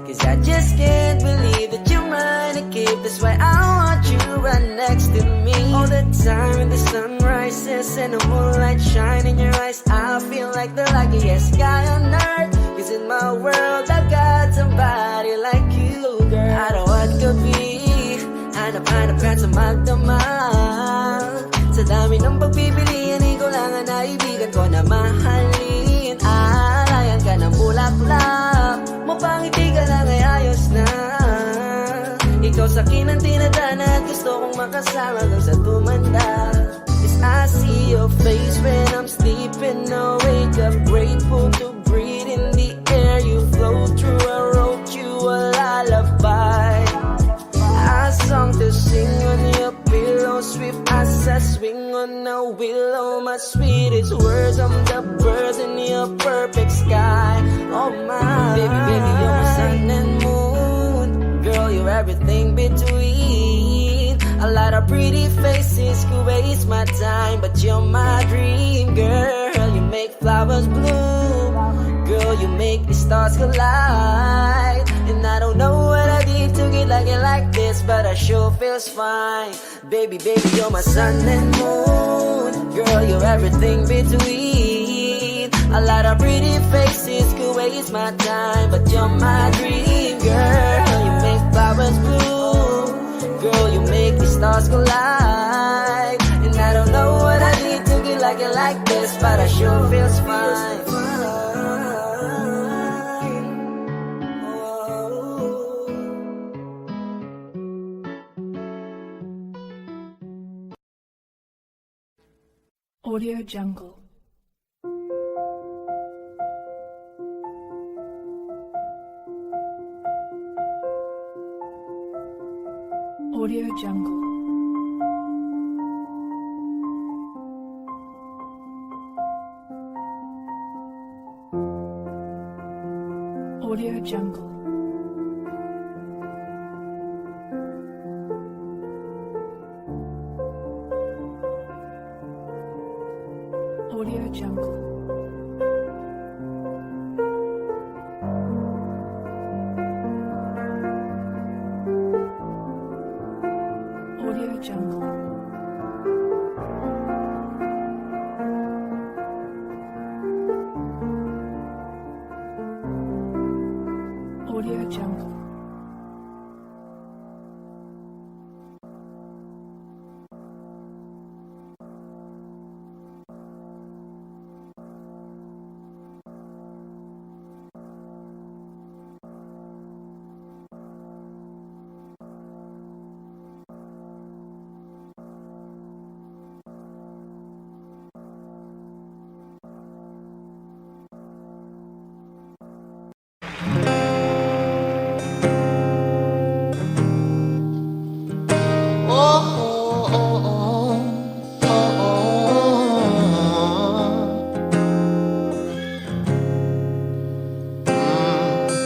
Cause I just can't believe that you're mine to keep. That's why I want you right next to me all the time. When the sun rises and the moonlight shine in your eyes, I feel like the luckiest guy on earth. Cause in my world I got somebody like you, girl. I don't want to be hanap-hanap ka sa magdamag. Sa dami ng pagpipilian, ikaw lang ang naibigan ko na mahalin. Alayan ka ng bulaklak, mapangiti ka lang ay ayos na. Ikaw sa akin ang tinadhana at gusto kong makasama hanggang sa tumanda. Cause I see your face when I'm sleeping, no wake up great. my sweetest words. I'm the birds in your perfect sky. Oh my, baby, baby, you're my sun and moon. Girl, you're everything between. A lot of pretty faces could waste my time, but you're my dream, girl. You make flowers bloom. Girl, you make the stars collide. And I don't know what I did to get like it like this, but I sure feels fine. Baby, baby, you're my sun and moon. Girl, you're everything between. A lot of pretty faces could waste my time, but you're my dream, girl. You make flowers bloom. Girl, you make the stars collide. And I don't know what I did to get like it like this, but I sure feels fine. Audio Jungle. Audio Jungle. Audio Jungle. Audio Jungle. Audio Jungle. Audio Jungle.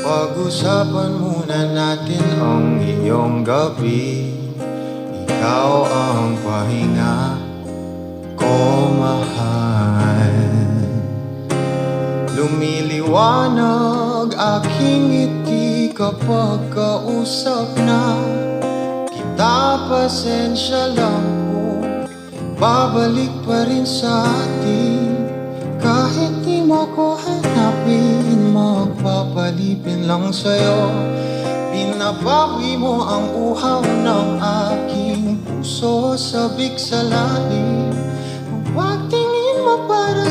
Pag-usapan muna natin ang iyong gabi. Ikaw ang pahinga ko, mahal. Lumiliwanag aking ngiti kapag kausap na kita. Pasensya lang kung babalik pa rin sa atin. Kahit di mo ko hanapin, magpapalipin lang sa'yo. Pinapawi mo ang uhaw ng aking puso, sabik sa lalim. Pagtingin mo para